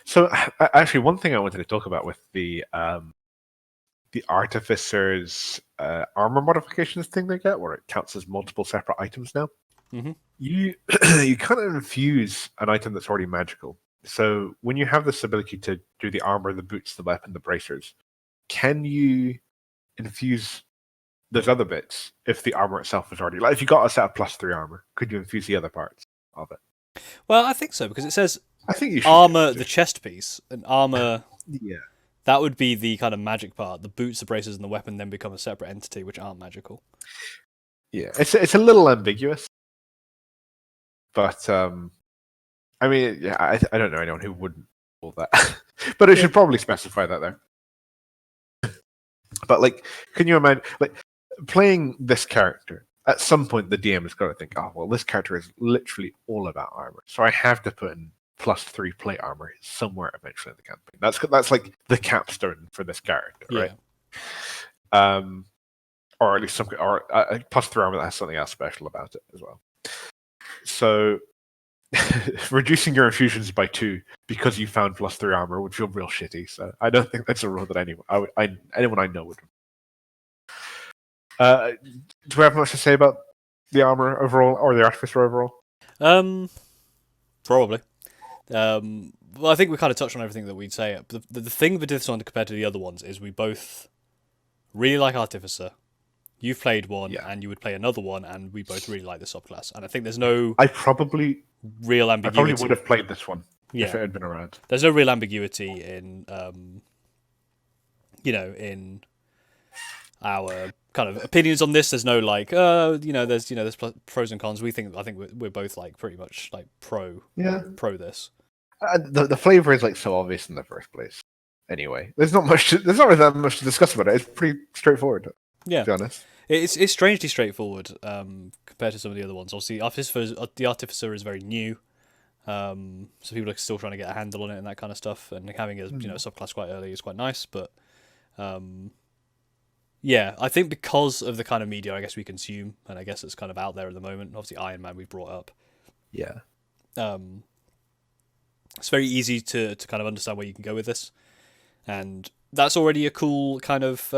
So, actually, one thing I wanted to talk about with the Artificer's armor modifications thing they get, where it counts as multiple separate items now. Mm-hmm. You kind of infuse an item that's already magical. So when you have this ability to do the armor, the boots, the weapon, the bracers, can you infuse those other bits if the armor itself is already... Like if you got a set of +3 armor, could you infuse the other parts of it? Well, I think so, because it says I think you should armor, the chest piece, and armor... Yeah. That would be the kind of magic part. The boots, the bracers, and the weapon then become a separate entity, which aren't magical. Yeah, it's a little ambiguous. But, I mean, yeah, I don't know anyone who wouldn't call that. But it should probably specify that there. But, like, can you imagine, like, playing this character, at some point the DM has got to think, oh, well, this character is literally all about armor. So I have to put in +3 plate armor somewhere eventually in the campaign. That's like the capstone for this character, right? Or at least some +3 armor that has something else special about it as well. So reducing your infusions by 2 because you found +3 armor would feel real shitty. So I don't think that's a rule that anyone I know would. Do we have much to say about the armor overall or the artificer overall? Probably. Well, I think we kind of touched on everything that we'd say. The thing with this one compared to the other ones is we both really like Artificer. You've played one, and you would play another one, and we both really like the subclass. And I think there's no real ambiguity. I probably would have played this one if it had been around. There's no real ambiguity in, in our kind of opinions on this. There's no like, there's pros and cons. I think we're both like pretty much like pro this. The flavor is like so obvious in the first place. Anyway, there's not really that much to discuss about it. It's pretty straightforward. Yeah, to be honest, it's strangely straightforward compared to some of the other ones. Obviously, the Artificer is very new, so people are still trying to get a handle on it and that kind of stuff. And having a subclass quite early is quite nice. But I think because of the kind of media I guess we consume, and I guess it's kind of out there at the moment. Obviously, Iron Man we brought up. Yeah. It's very easy to kind of understand where you can go with this, and that's already a cool kind of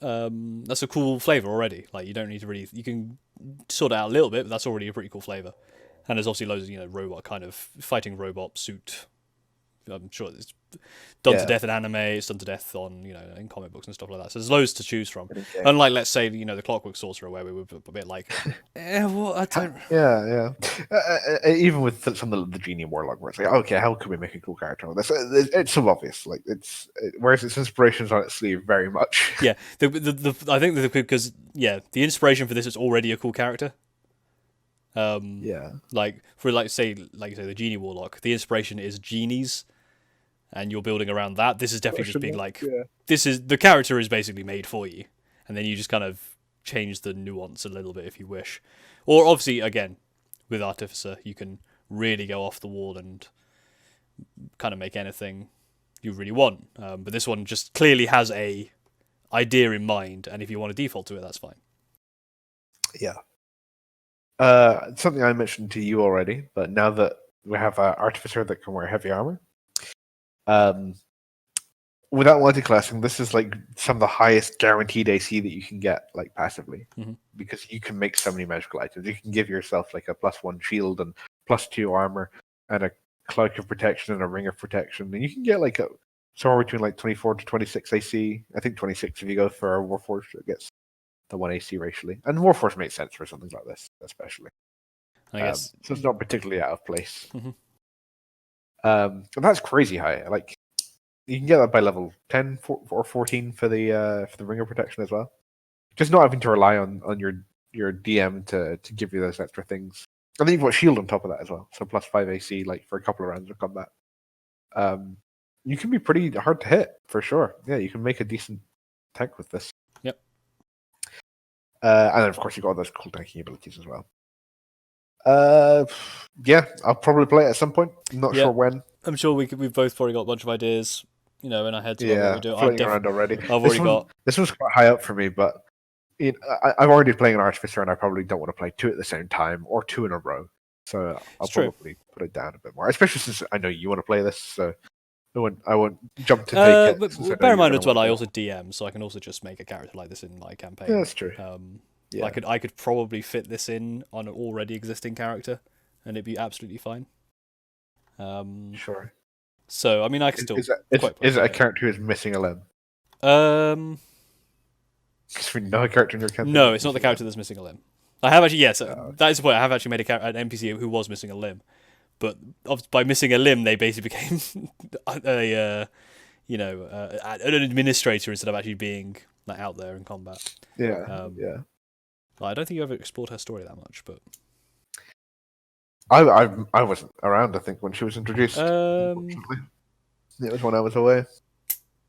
that's a cool flavor already. Like, you don't need to really, you can sort it out a little bit, but that's already a pretty cool flavor. And there's obviously loads of robot kind of fighting robot suit. I'm sure it's done to death in anime, it's done to death on in comic books and stuff like that. So there's loads to choose from. Okay. Unlike, let's say, the Clockwork Sorcerer, where we were a bit like, well, I don't. Yeah. Even with some of the Genie Warlock, where it's like, okay, how can we make a cool character like this? It's so obvious. Like, whereas its inspiration's on its sleeve very much. Yeah, I think because the inspiration for this is already a cool character. Like say the Genie Warlock, the inspiration is genies. And you're building around that. This is definitely just being like, this is the character is basically made for you, and then you just kind of change the nuance a little bit if you wish. Or obviously, again, with Artificer, you can really go off the wall and kind of make anything you really want. But this one just clearly has a idea in mind, and if you want to default to it, that's fine. Yeah. Something I mentioned to you already, but now that we have an Artificer that can wear heavy armor. Without multi-classing, this is like some of the highest guaranteed AC that you can get, like passively, because you can make so many magical items. You can give yourself like a +1 shield and +2 armor and a cloak of protection and a ring of protection, and you can get like somewhere between like 24 to 26 AC. I think 26 if you go for a Warforged, it gets the 1 AC racially, and Warforged makes sense for something like this, especially. I guess so it's not particularly out of place. And that's crazy high. Like, you can get that by level 10 or 14 for the ring of protection as well. Just not having to rely on your DM to give you those extra things. And then you've got shield on top of that as well, so +5 AC like for a couple of rounds of combat. You can be pretty hard to hit for sure. Yeah, you can make a decent tank with this. Yep. And then of course you've got all those cool tanking abilities as well. Yeah, I'll probably play it at some point. I'm not sure when. I'm sure we've both probably got a bunch of ideas, in our heads. Yeah, what we're doing. floating around already. I've already got. This one's quite high up for me, but I'm already playing an Artificer, and I probably don't want to play 2 at the same time or 2 in a row. So I'll probably put it down a bit more, especially since I know you want to play this. So I won't jump to take it. But bear in mind as well, I also DM, so I can also just make a character like this in my campaign. Yeah, that's true. I could probably fit this in on an already existing character, and it'd be absolutely fine. Sure. So I mean, I can still. Is it a character who is missing a limb? Because we know a character in your campaign. No, it's not the character that's missing a limb. I have actually, that is the point. I have actually made an NPC who was missing a limb, but by missing a limb, they basically became an administrator instead of actually being like out there in combat. Yeah. I don't think you ever explored her story that much, but I wasn't around. I think when she was introduced. It was when I was away.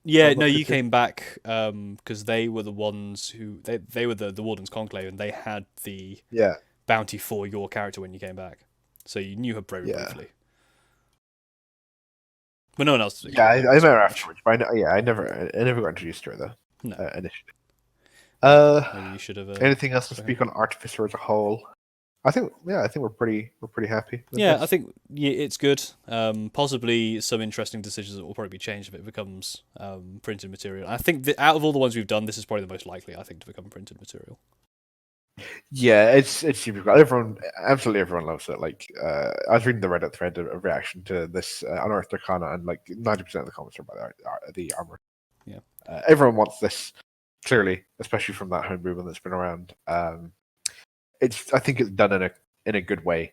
Yeah, no, you came back because they were the ones who they were the Warden's Conclave, and they had the bounty for your character when you came back, so you knew her very briefly. But no one else. Yeah, I met her afterwards. But I never got introduced to her though. No. Initially. Maybe you should have. Anything else to speak on Artificer as a whole? I think we're pretty happy. Yeah, I think it's good. Possibly some interesting decisions that will probably be changed if it becomes printed material. I think that out of all the ones we've done, this is probably the most likely, I think, to become printed material. Yeah, it's super cool. Absolutely everyone loves it. Like, I was reading the Reddit thread of reaction to this Unearthed Arcana, and like 90% of the comments are about the armor. Yeah, everyone wants this, clearly, especially from that homebrew one that's been around. I think it's done in a good way.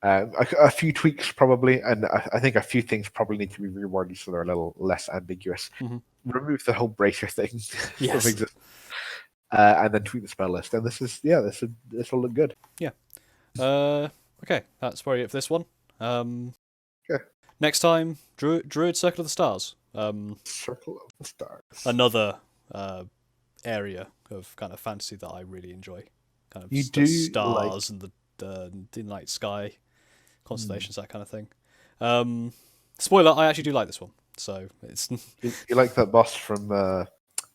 A few tweaks probably, and I think a few things probably need to be reworded so they're a little less ambiguous. Remove the whole bracer thing. Yes. And then tweak the spell list, and this will look good. Yeah. Okay, that's probably it for this one. Okay. Next time, Druid Circle of the Stars. Circle of the Stars. Another area of kind of fantasy that I really enjoy. Kind of you the do stars and the night sky, constellations, that kind of thing. Spoiler: I actually do like this one. So it's you like that boss from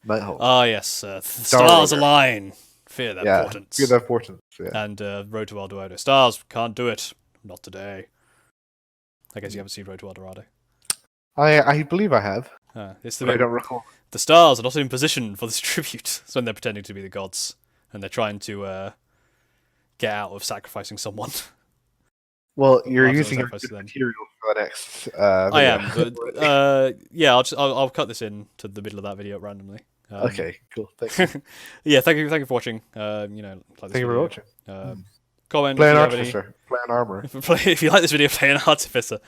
Nighthawk? Ah yes, the stars align Fear their portents. Fear their portents. Yeah. And Road to El Dorado. Stars, can't do it. Not today. I guess you haven't seen Road to El Dorado. I believe I have. It's I don't recall. The stars are not in position for this tribute. It's when they're pretending to be the gods. And they're trying to get out of sacrificing someone. Well, you're using your material for the next video. I am, but yeah, I'll cut this in to the middle of that video randomly. Okay, cool. Thanks. Yeah, thank you for watching. Like thank you for watching. Comment. Play an artificer. Play an armor. If you like this video, play an artificer.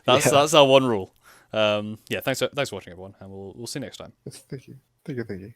That's our one rule. Yeah, thanks for watching, everyone, and we'll see you next time. Thank you.